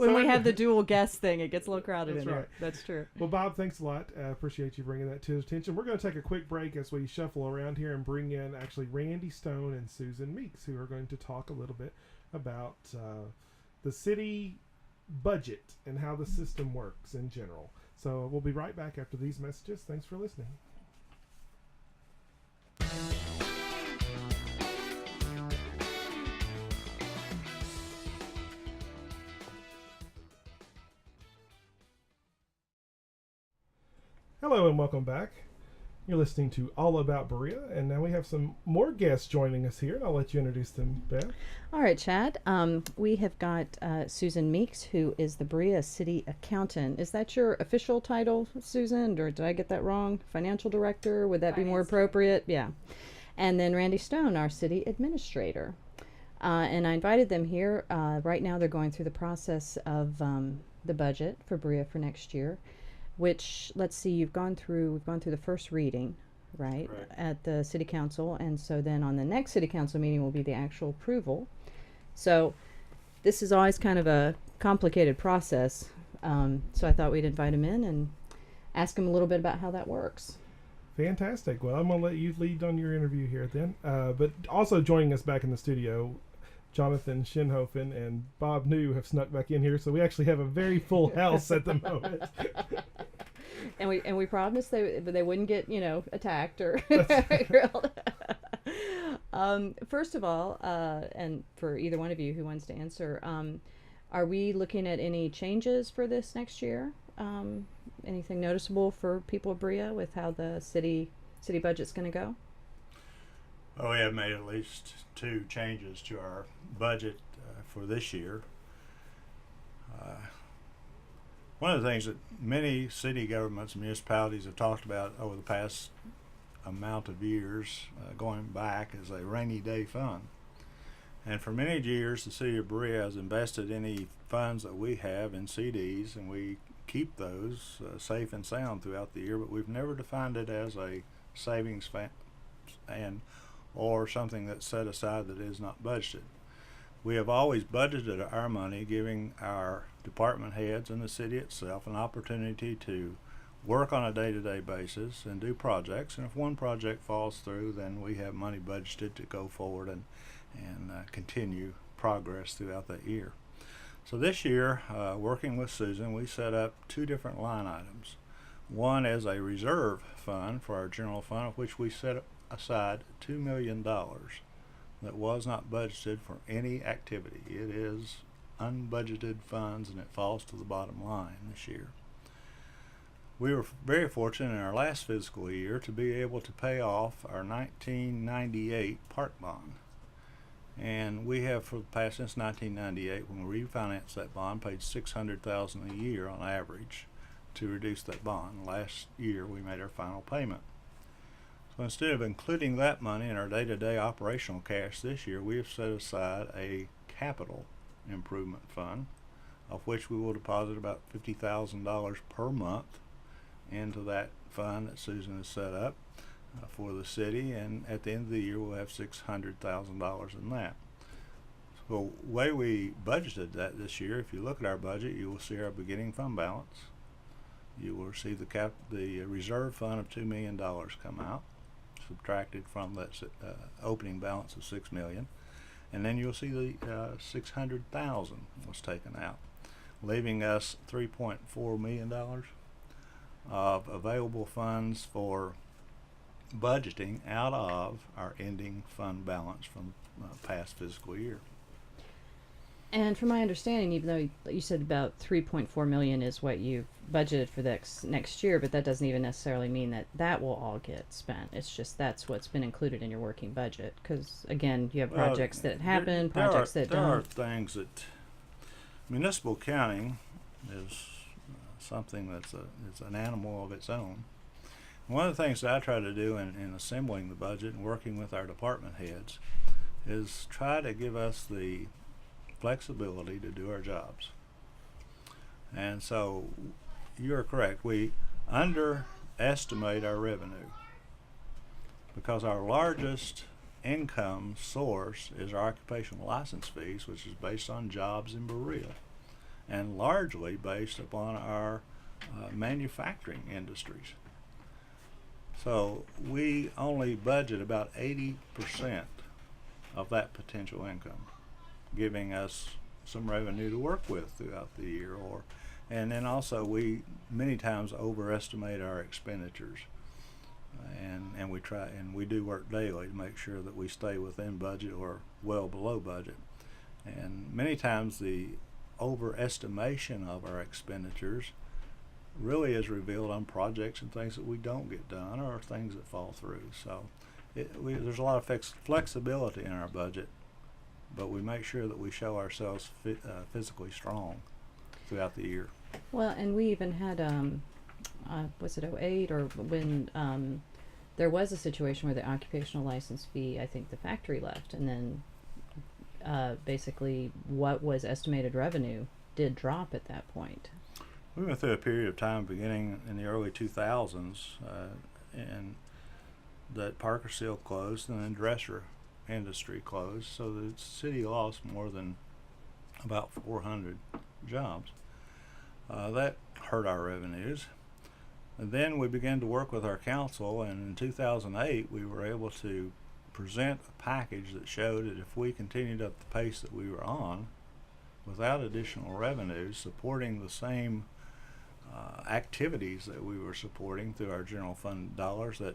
So we I- have the dual guest thing, it gets a little crowded That's in right. here. That's true. Well, Bob, thanks a lot. I appreciate you bringing that to his attention. We're going to take a quick break as we shuffle around here and bring in actually Randy Stone and Susan Meeks, who are going to talk a little bit about the city budget and how the system works in general. So we'll be right back after these messages. Thanks for listening. Hello and welcome back. You're listening to All About Berea, and now we have some more guests joining us here, and I'll let you introduce them, Beth. All right, Chad. We have got Susan Meeks, who is the Berea City Accountant. Is that your official title, Susan, or did I get that wrong? Financial Director? Would that be more appropriate? Yeah. And then Randy Stone, our City Administrator. And I invited them here. Right now they're going through the process of the budget for Berea for next year, which, let's see, we've gone through the first reading, right, at the City Council, and so then on the next City Council meeting will be the actual approval. So this is always kind of a complicated process, so I thought we'd invite him in and ask him a little bit about how that works. Fantastic. Well, I'm going to let you lead on your interview here then. But also joining us back in the studio, Jonathan Schinhofen and Bob New have snuck back in here, so we actually have a very full house at the moment. And we promised they wouldn't get attacked or That's- grilled. First of all, and for either one of you who wants to answer, are we looking at any changes for this next year? Anything noticeable for people of Berea with how the city budget's going to go? Well, we have made at least 2 changes to our budget for this year. One of the things that many city governments and municipalities have talked about over the past amount of years going back is a rainy day fund. And for many years, the city of Berea has invested any funds that we have in CDs, and we keep those safe and sound throughout the year, but we've never defined it as a savings fund or something that's set aside that is not budgeted. We have always budgeted our money, giving our department heads and the city itself an opportunity to work on a day-to-day basis and do projects. And if one project falls through, then we have money budgeted to go forward and continue progress throughout that year. So this year, working with Susan, we set up 2 different line items. One is a reserve fund for our general fund, of which we set aside $2 million that was not budgeted for any activity. It is unbudgeted funds, and it falls to the bottom line this year. We were very fortunate in our last fiscal year to be able to pay off our 1998 park bond. And we have, for the past, since 1998, when we refinanced that bond, paid $600,000 a year on average to reduce that bond. Last year we made our final payment. So instead of including that money in our day-to-day operational cash this year, we have set aside a capital improvement fund, of which we will deposit about $50,000 per month into that fund that Susan has set up for the city, and at the end of the year we'll have $600,000 in that. So the way we budgeted that this year, if you look at our budget, you will see our beginning fund balance. You will see the reserve fund of $2 million come out, subtracted from that opening balance of $6 million, and then you'll see the $600,000 was taken out, leaving us $3.4 million of available funds for budgeting out of our ending fund balance from past fiscal year. And from my understanding, even though you said about 3.4 million is what you've budgeted for next year, but that doesn't even necessarily mean that will all get spent. It's just that's what's been included in your working budget. Because again, you have projects that happen, projects that don't. There are things that municipal accounting is something that's an animal of its own. One of the things that I try to do in assembling the budget and working with our department heads is try to give us the flexibility to do our jobs. And so you're correct. We underestimate our revenue because our largest income source is our occupational license fees, which is based on jobs in Berea and largely based upon our manufacturing industries. So we only budget about 80% of that potential income, giving us some revenue to work with throughout the year. And then also we many times overestimate our expenditures, and we do work daily to make sure that we stay within budget or well below budget. And many times the overestimation of our expenditures really is revealed on projects and things that we don't get done or things that fall through. So there's a lot of flexibility in our budget, but we make sure that we show ourselves physically strong throughout the year. Well, and we even had, was it 08 or when there was a situation where the occupational license fee, I think the factory left, and then basically what was estimated revenue did drop at that point. We went through a period of time beginning in the early 2000s and that Parker Seal closed and then dresser industry closed, so the city lost more than about 400 jobs. That hurt our revenues. And then we began to work with our council, and in 2008 we were able to present a package that showed that if we continued up the pace that we were on without additional revenues, supporting the same activities that we were supporting through our general fund dollars, that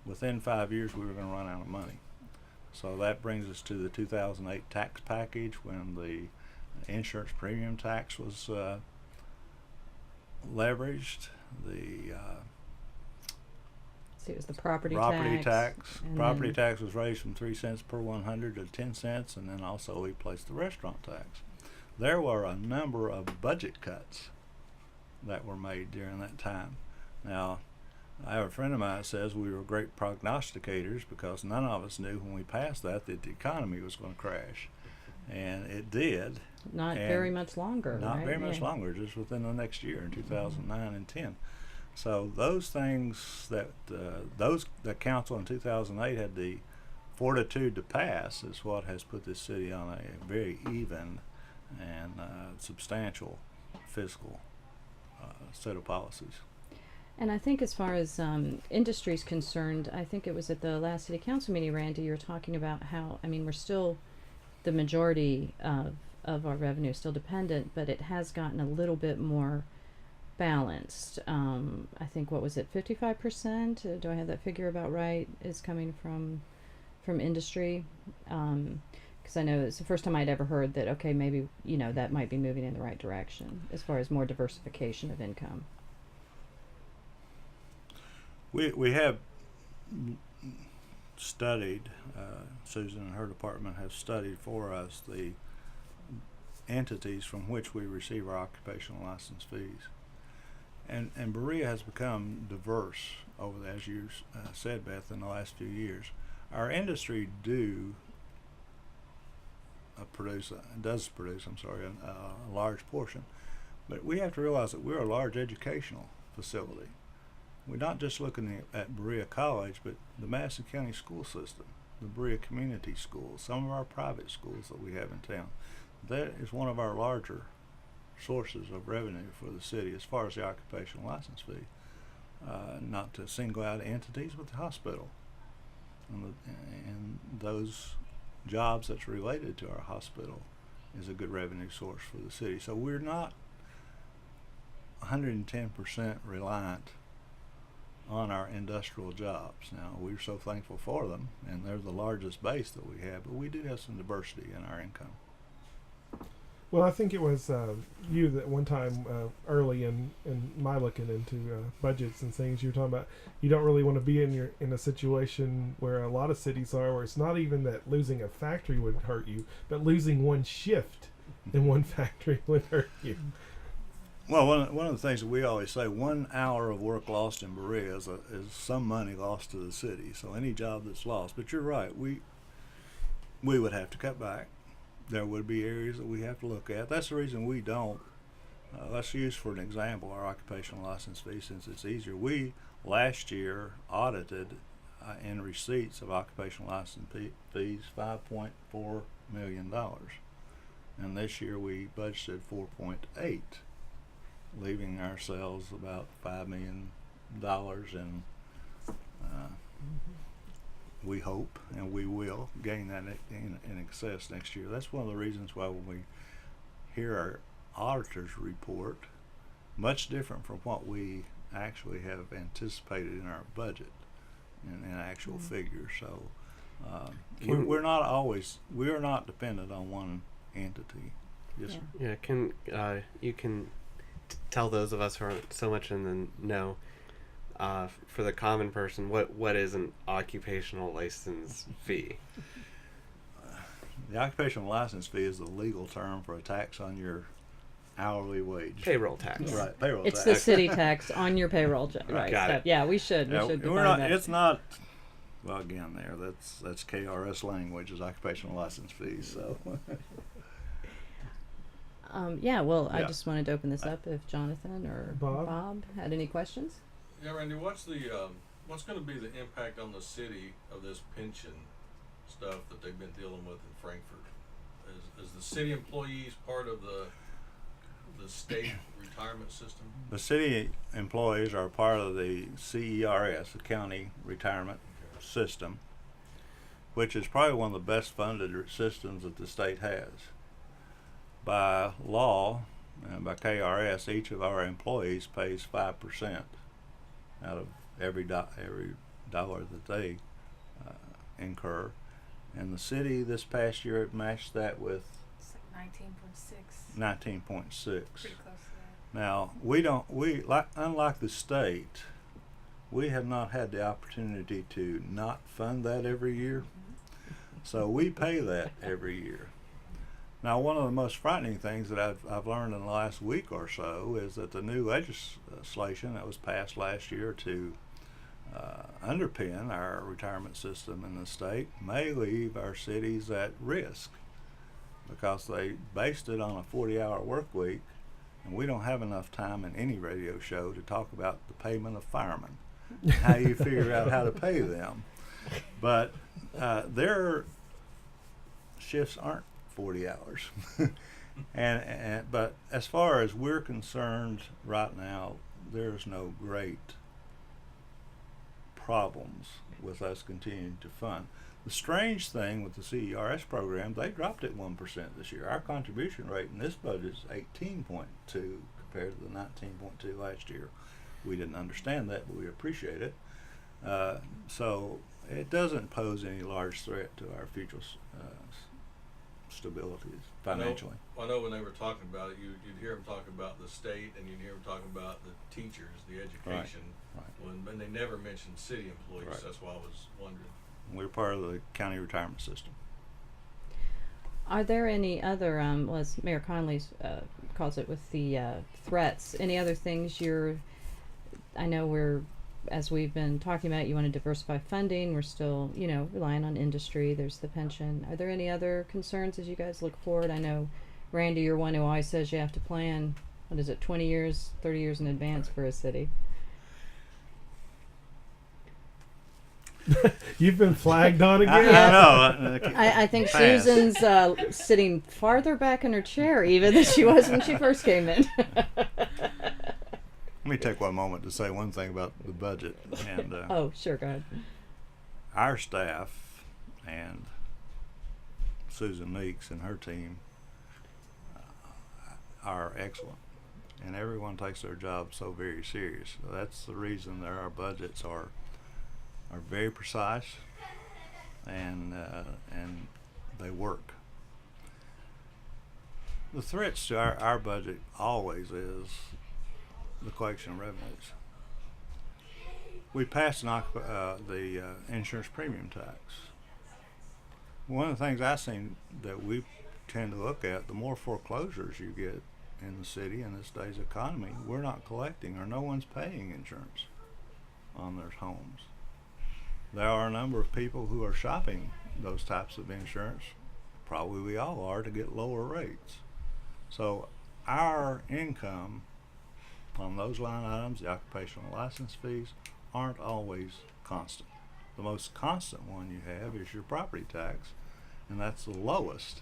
within 5 years we were going to run out of money. So that brings us to the 2008 tax package, when the insurance premium tax was leveraged. See, it was the property tax. Property tax was raised from 3 cents per 100 to 10 cents, and then also we placed the restaurant tax. There were a number of budget cuts that were made during that time. Now, I have a friend of mine that says we were great prognosticators because none of us knew when we passed that the economy was going to crash. And it did. Not very much longer. Not right? very much longer, just within the next year in 2009 and 10. So those things that the council in 2008 had the fortitude to pass is what has put this city on a very even and substantial fiscal set of policies. And I think as far as industry's concerned, I think it was at the last city council meeting, Randy, you were talking about how, I mean, we're still, the majority of our revenue is still dependent, but it has gotten a little bit more balanced. I think, what was it, 55%? Do I have that figure about right? Is coming from industry. Because I know it's the first time I'd ever heard that. Okay, maybe that might be moving in the right direction as far as more diversification of income. We have studied. Susan and her department have studied for us the entities from which we receive our occupational license fees. And Berea has become diverse over, as you said, Beth, in the last few years. Our industry does produce a large portion, but we have to realize that we're a large educational facility. We're not just looking at Berea College, but the Madison County school system, the Berea Community Schools, some of our private schools that we have in town. That is one of our larger sources of revenue for the city as far as the occupational license fee. Not to single out entities, but the hospital and those jobs that's related to our hospital is a good revenue source for the city. So we're not 110% reliant on our industrial jobs. Now, we're so thankful for them, and they're the largest base that we have, but we do have some diversity in our income. Well, I think it was you that one time early in my looking into budgets and things, you were talking about you don't really want to be in a situation where a lot of cities are, where it's not even that losing a factory would hurt you, but losing one shift in one factory would hurt you. Well, one of the things that we always say, 1 hour of work lost in Berea is some money lost to the city. So any job that's lost, but you're right, we would have to cut back. There would be areas that we have to look at. That's the reason we don't. Let's use for an example our occupational license fee, since it's easier. We last year audited in receipts of occupational license fees $5.4 million, and this year we budgeted 4.8, leaving ourselves about $5 million in. We hope, and we will, gain that in excess next year. That's one of the reasons why when we hear our auditor's report, much different from what we actually have anticipated in our budget and actual figures. So we're not dependent on one entity. Yes, sir. Yeah, you can tell those of us who aren't so much in the know, for the common person, what is an occupational license fee? The occupational license fee is the legal term for a tax on your hourly wage. Payroll tax. Right, payroll It's tax. the city tax on your payroll. Right. Got it. Yeah, we should. Yeah, We should we're define not. that. It's not. Well, again, that's KRS language, is occupational license fees. So. Yeah. Well, I Yeah. just wanted to open this up if Jonathan or Bob had any questions. Yeah, Randy, what's going to be the impact on the city of this pension stuff that they've been dealing with in Frankfurt? Is the city employees part of the state retirement system? The city employees are part of the CERS, the county retirement system, which is probably one of the best funded systems that the state has. By law and by KRS, each of our employees pays 5% out of every dollar that they incur. And the city this past year, it matched that with It's like 19.6. 19.6. Pretty close to that. Now, unlike the state, we have not had the opportunity to not fund that every year. So we pay that every year. Now, one of the most frightening things that I've learned in the last week or so is that the new legislation that was passed last year to underpin our retirement system in the state may leave our cities at risk, because they based it on a 40-hour work week, and we don't have enough time in any radio show to talk about the payment of firemen, how you figure out how to pay them. But their shifts aren't 40 hours. But as far as we're concerned right now, there's no great problems with us continuing to fund. The strange thing with the CERS program, they dropped it 1% this year. Our contribution rate in this budget is 18.2 compared to the 19.2 last year. We didn't understand that, but we appreciate it. So it doesn't pose any large threat to our future stability financially. I know when they were talking about it, you'd hear them talk about the state, and you'd hear them talk about the teachers, the education. Right. When they never mentioned city employees. Right. That's why I was wondering. We're part of the county retirement system. Are there any other, as Mayor Conley calls it, with the threats, any other things I know as we've been talking about, you want to diversify funding. We're still, relying on industry. There's the pension. Are there any other concerns as you guys look forward? I know, Randy, you're one who always says you have to plan, 20 years, 30 years in advance for a city. You've been flagged on again. I know. I think Pass. Susan's sitting farther back in her chair even than she was when she first came in. Let me take one moment to say one thing about the budget. And Oh, sure, go ahead. our staff and Susan Meeks and her team are excellent, and everyone takes their job so very serious. So that's the reason that our budgets are very precise, and they work. The threats to our budget always is the collection of revenues. We passed the insurance premium tax. One of the things I've seen that we tend to look at, the more foreclosures you get in the city in this day's economy, we're not collecting, or no one's paying insurance on their homes. There are a number of people who are shopping those types of insurance, probably we all are, to get lower rates. So our income on those line items, the occupational license fees, aren't always constant. The most constant one you have is your property tax, and that's the lowest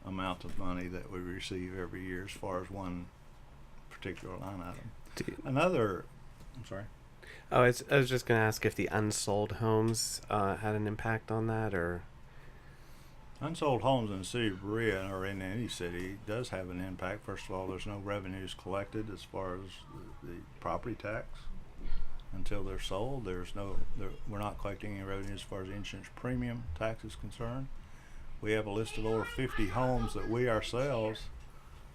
amount of money that we receive every year as far as one particular line item. I'm sorry. Oh, I was just going to ask if the unsold homes had an impact on that, or... Unsold homes in the city of Berea, or in any city, does have an impact. First of all, there's no revenues collected as far as the property tax until they're sold. We're not collecting any revenue as far as the insurance premium tax is concerned. We have a list of over 50 homes that we ourselves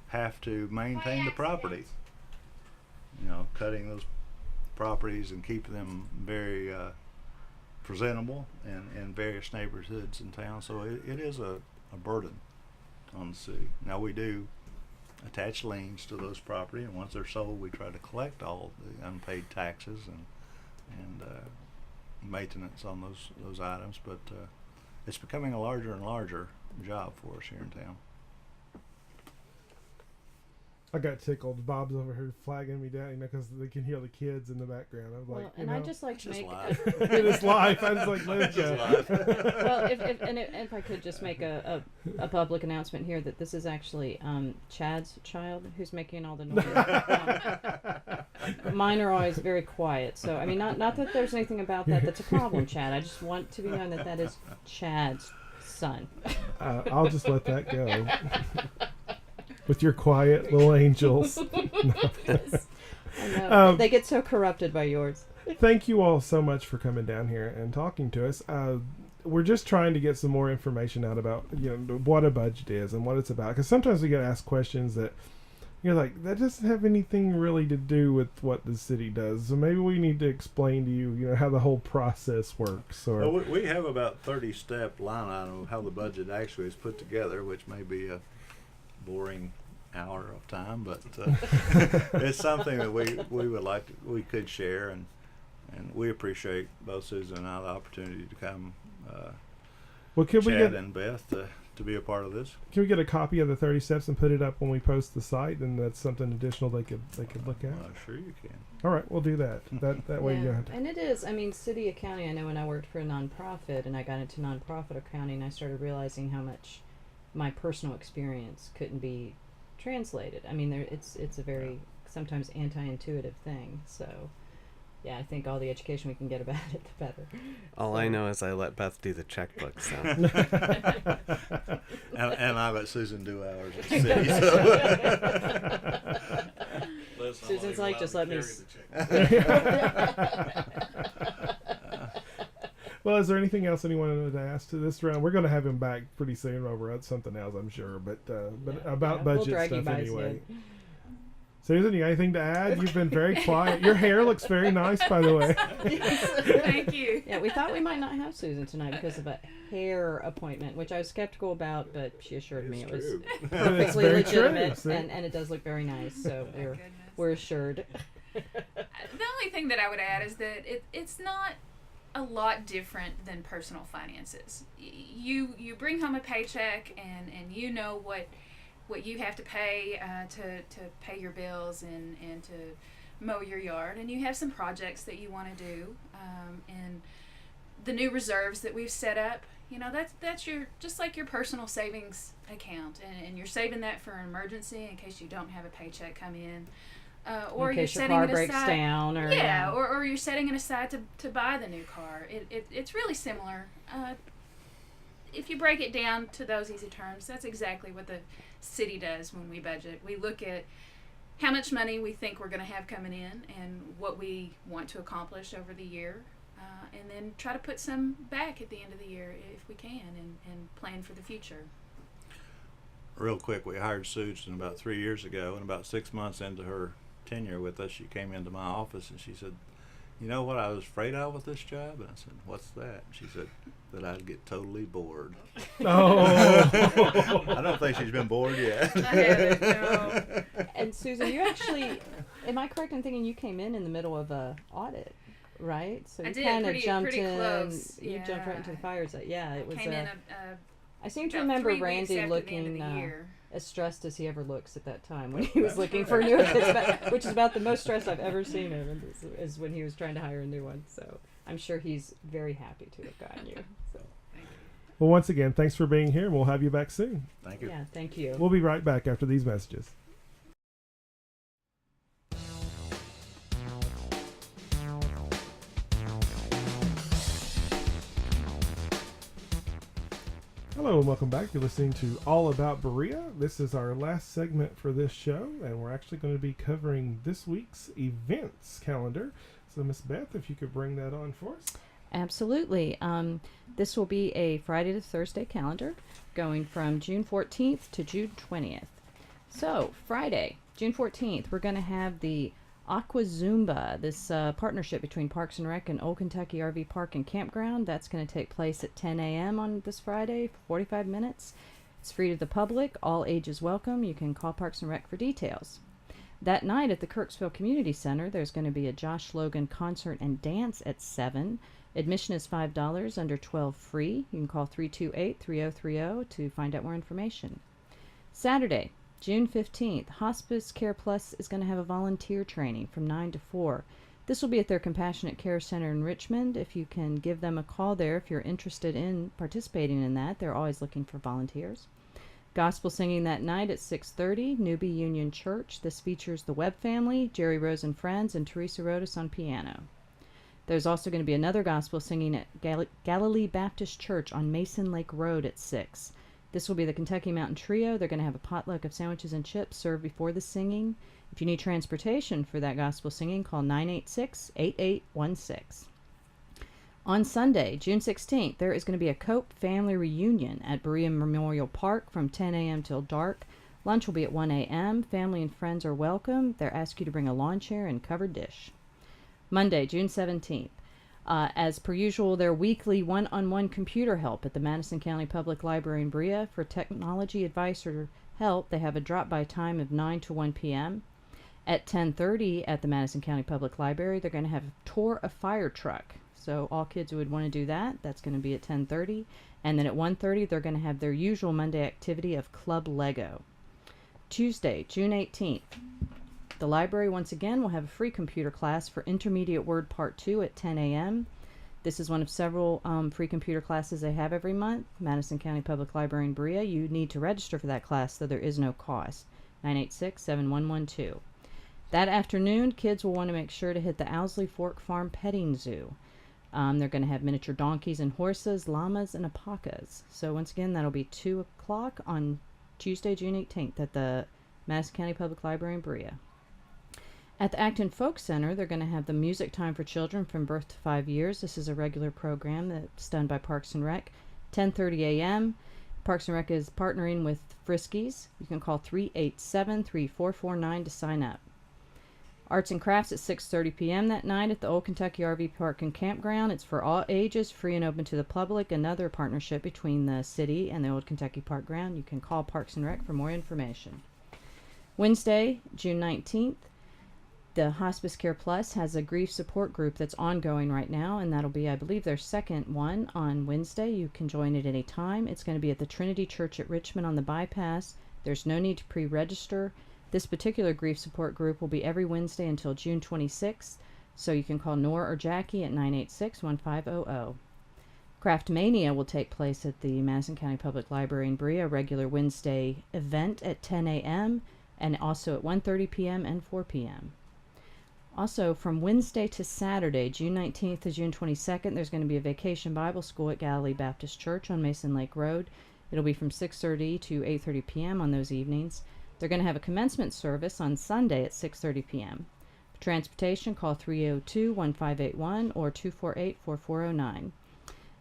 have to maintain the property. Cutting those properties and keeping them very presentable in various neighborhoods in town. So it is a burden on the city. Now we do attach liens to those property, and once they're sold, we try to collect all the unpaid taxes and maintenance on those items. But it's becoming a larger and larger job for us here in town. I got tickled. Bob's over here flagging me down, because they can hear the kids in the background. I was like, I just like to Just make live. it is live. I was like, let's go. well, if I could just make a public announcement here that this is actually Chad's child who's making all the noise. Mine are always very quiet, so I mean, not that there's anything about that's a problem, Chad. I just want to be known that is Chad's son. I'll just let that go. With your quiet little angels. I know. They get so corrupted by yours. Thank you all so much for coming down here and talking to us. We're just trying to get some more information out about what a budget is and what it's about. Because sometimes we get asked questions that you're like, that doesn't have anything really to do with what the city does. So maybe we need to explain to you, how the whole process works. Or Well, we have about 30-step line item of how the budget actually is put together, which may be a boring hour of time, but it's something that we could share, and we appreciate both Susan and I the opportunity to come. Chad and Beth to be a part of this. Can we get a copy of the 30 steps and put it up when we post the site? And that's something additional they could look at. Sure you can. All right, we'll do that. That way you don't have to. And it is. I mean, city accounting. I know when I worked for a nonprofit and I got into nonprofit accounting, I started realizing how much my personal experience couldn't be translated. I mean, it's a very sometimes anti-intuitive thing. So, yeah, I think all the education we can get about it, the better. All I know is I let Beth do the checkbook, so. and I let Susan do ours at the city. So. Susan's like, just let me. Well, is there anything else anyone wanted to ask to this round? We're going to have him back pretty soon over at something else, I'm sure. But about budget we'll stuff anyway. Susan, you got anything to add? You've been very quiet. Your hair looks very nice, by the way. Thank you. Yeah, we thought we might not have Susan tonight because of a hair appointment, which I was skeptical about, but she assured me it was It's perfectly very legitimate, true, see? and it does look very nice. So My goodness. we're assured. The only thing that I would add is that it's not a lot different than personal finances. You bring home a paycheck and you know what you have to pay to pay your bills and to mow your yard, and you have some projects that you want to do, and the new reserves that we've set up, that's your just like your personal savings account, and you're saving that for an emergency in case you don't have a paycheck come in. Or in you're case your setting car it breaks aside, down, or or you're setting it aside to buy the new car. It's really similar. If you break it down to those easy terms, that's exactly what the city does when we budget. We look at how much money we think we're going to have coming in and what we want to accomplish over the year, and then try to put some back at the end of the year if we can, and plan for the future. Real quick, we hired Susan about 3 years ago, and about 6 months into her tenure with us, she came into my office and she said, "You know what I was afraid of with this job?" And I said, "What's that?" And she said, "That I'd get totally bored." Oh. I don't think she's been bored yet. I haven't, no. And Susan, you actually, am I correct in thinking you came in the middle of a audit, right? So I you did, kind of pretty jumped close. You jumped right into the fires. Yeah, it was. Came in I seem to about remember 3 weeks Randy after the end of looking the year. as stressed as he ever looks at that time when he was looking for a new assistant, which is about the most stressed I've ever seen him, and this is when he was trying to hire a new one. So I'm sure he's very happy to have gotten you. So. Well, once again, thanks for being here, and we'll have you back soon. Thank you. Yeah, thank you. We'll be right back after these messages. Hello and welcome back. You're listening to All About Berea. This is our last segment for this show, and we're actually going to be covering this week's events calendar. So, Miss Beth, if you could bring that on for us. Absolutely. This will be a Friday to Thursday calendar going from June 14th to June 20th. So, Friday, June 14th, we're going to have the Aqua Zumba, this partnership between Parks and Rec and Old Kentucky RV Park and Campground. That's going to take place at 10 a.m. on this Friday for 45 minutes. It's free to the public, all ages welcome. You can call Parks and Rec for details. That night at the Kirksville Community Center, there's going to be a Josh Logan concert and dance at 7. Admission is $5, under 12 free. You can call 328-3030 to find out more information. Saturday, June 15th, Hospice Care Plus is going to have a volunteer training from 9 to 4. This will be at their Compassionate Care Center in Richmond. If you can give them a call there if you're interested in participating in that. They're always looking for volunteers. Gospel singing that night at 6:30, Newby Union Church. This features the Webb family, Jerry Rose and Friends, and Teresa Rodas on piano. There's also going to be another gospel singing at Galilee Baptist Church on Mason Lake Road at 6. This will be the Kentucky Mountain Trio. They're going to have a potluck of sandwiches and chips served before the singing. If you need transportation for that gospel singing, call 986-8816. On Sunday, June 16th, there is going to be a Cope family reunion at Berea Memorial Park from 10 a.m. till dark. Lunch will be at 1 a.m. Family and friends are welcome. They're asked you to bring a lawn chair and covered dish. Monday, June 17th. As per usual, their weekly one-on-one computer help at the Madison County Public Library in Berea. For technology advice or help, they have a drop-by time of 9 to 1 p.m. At 10:30 at the Madison County Public Library, they're going to have a tour of fire truck. So all kids who would want to do that, that's going to be at 10:30. And then at 1:30, they're going to have their usual Monday activity of Club Lego. Tuesday, June 18th. The library, once again, will have a free computer class for Intermediate Word Part 2 at 10 a.m. This is one of several free computer classes they have every month. Madison County Public Library in Berea. You need to register for that class, though there is no cost. 986-7112. That afternoon, kids will want to make sure to hit the Owsley Fork Farm Petting Zoo. They're going to have miniature donkeys and horses, llamas, and alpacas. So once again, that'll be 2 o'clock on Tuesday, June 18th at the Madison County Public Library in Berea. At the Acton Folk Center, they're going to have the Music Time for Children from birth to 5 years. This is a regular program that's done by Parks and Rec. 10:30 a.m. Parks and Rec is partnering with Friskies. You can call 387-3449 to sign up. Arts and Crafts at 6:30 p.m. that night at the Old Kentucky RV Park and Campground. It's for all ages, free and open to the public. Another partnership between the city and the Old Kentucky Park Ground. You can call Parks and Rec for more information. Wednesday, June 19th, the Hospice Care Plus has a grief support group that's ongoing right now, and that'll be, I believe, their second one on Wednesday. You can join at any time. It's going to be at the Trinity Church at Richmond on the bypass. There's no need to pre-register. This particular grief support group will be every Wednesday until June 26th, so you can call Nora or Jackie at 986-1500. Craft Mania will take place at the Madison County Public Library in Berea, a regular Wednesday event at 10 a.m. and also at 1:30 p.m. and 4 p.m. Also, from Wednesday to Saturday, June 19th to June 22nd, there's going to be a Vacation Bible School at Galilee Baptist Church on Mason Lake Road. It'll be from 6:30 to 8:30 p.m. on those evenings. They're going to have a commencement service on Sunday at 6:30 p.m. For transportation, call 302-1581 or 248-4409.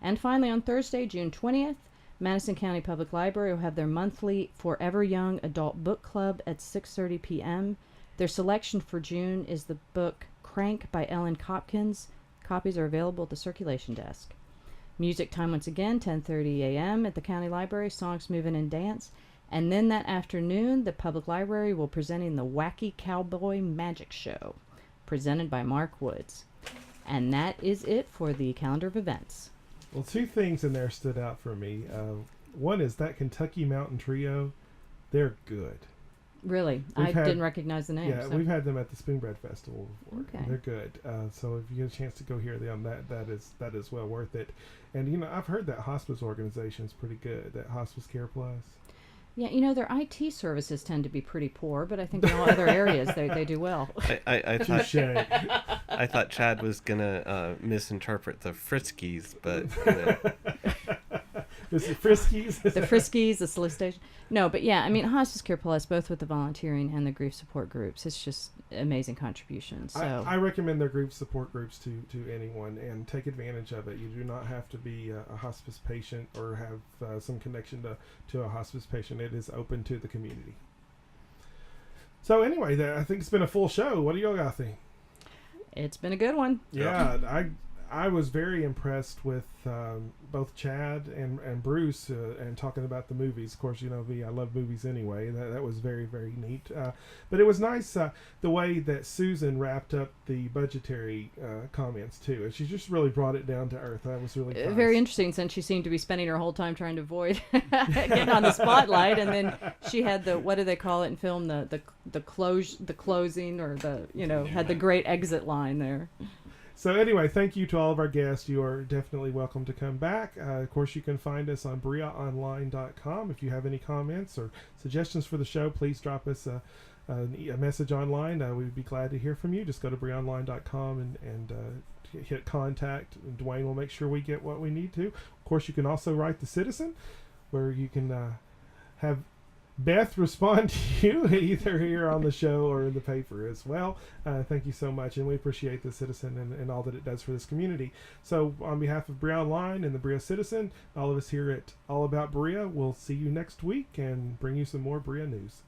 And finally, on Thursday, June 20th, Madison County Public Library will have their monthly Forever Young Adult Book Club at 6:30 p.m. Their selection for June is the book Crank by Ellen Copkins. Copies are available at the circulation desk. Music time once again, 10:30 a.m. at the County Library, Songs, Moving, and Dance. And then that afternoon, the Public Library will be presenting the Wacky Cowboy Magic Show, presented by Mark Woods. And that is it for the calendar of events. Well, two things in there stood out for me. One is that Kentucky Mountain Trio. They're good. Really? I didn't recognize the name. Yeah, so. we've had them at the Spoonbread Festival before. Okay. They're good. So if you get a chance to go hear them, that is well worth it. And, I've heard that hospice organization is pretty good, that Hospice Care Plus. Yeah, their IT services tend to be pretty poor, but I think in all other areas they do well. I thought Chad was gonna misinterpret the Friskies, but Is it Friskies? The Friskies, the solicitation. No, but yeah, Hospice Care Plus, both with the volunteering and the grief support groups, it's just amazing contributions. So I recommend their grief support groups to anyone, and take advantage of it. You do not have to be a hospice patient or have some connection to a hospice patient. It is open to the community. So anyway, I think it's been a full show. What do y'all got to think? It's been a good one. Yeah, I was very impressed with both Chad and Bruce and talking about the movies. Of course, me, I love movies anyway. That was very, very neat. But it was nice the way that Susan wrapped up the budgetary comments too. And she just really brought it down to earth. That was really nice. Very interesting, since she seemed to be spending her whole time trying to avoid getting on the spotlight, and then she had the, what do they call it in film, the closing, or had the great exit line there. So anyway, thank you to all of our guests. You are definitely welcome to come back. Of course, you can find us on BreaOnline.com. If you have any comments or suggestions for the show, please drop us a message online. We would be glad to hear from you. Just go to BreaOnline.com and hit contact. And Dwayne will make sure we get what we need to. Of course, you can also write the Citizen, where you can have Beth respond to you either here on the show or in the paper as well. Thank you so much, and we appreciate the Citizen and all that it does for this community. So on behalf of Berea Online and the Berea Citizen, all of us here at All About Berea, we'll see you next week and bring you some more Berea news.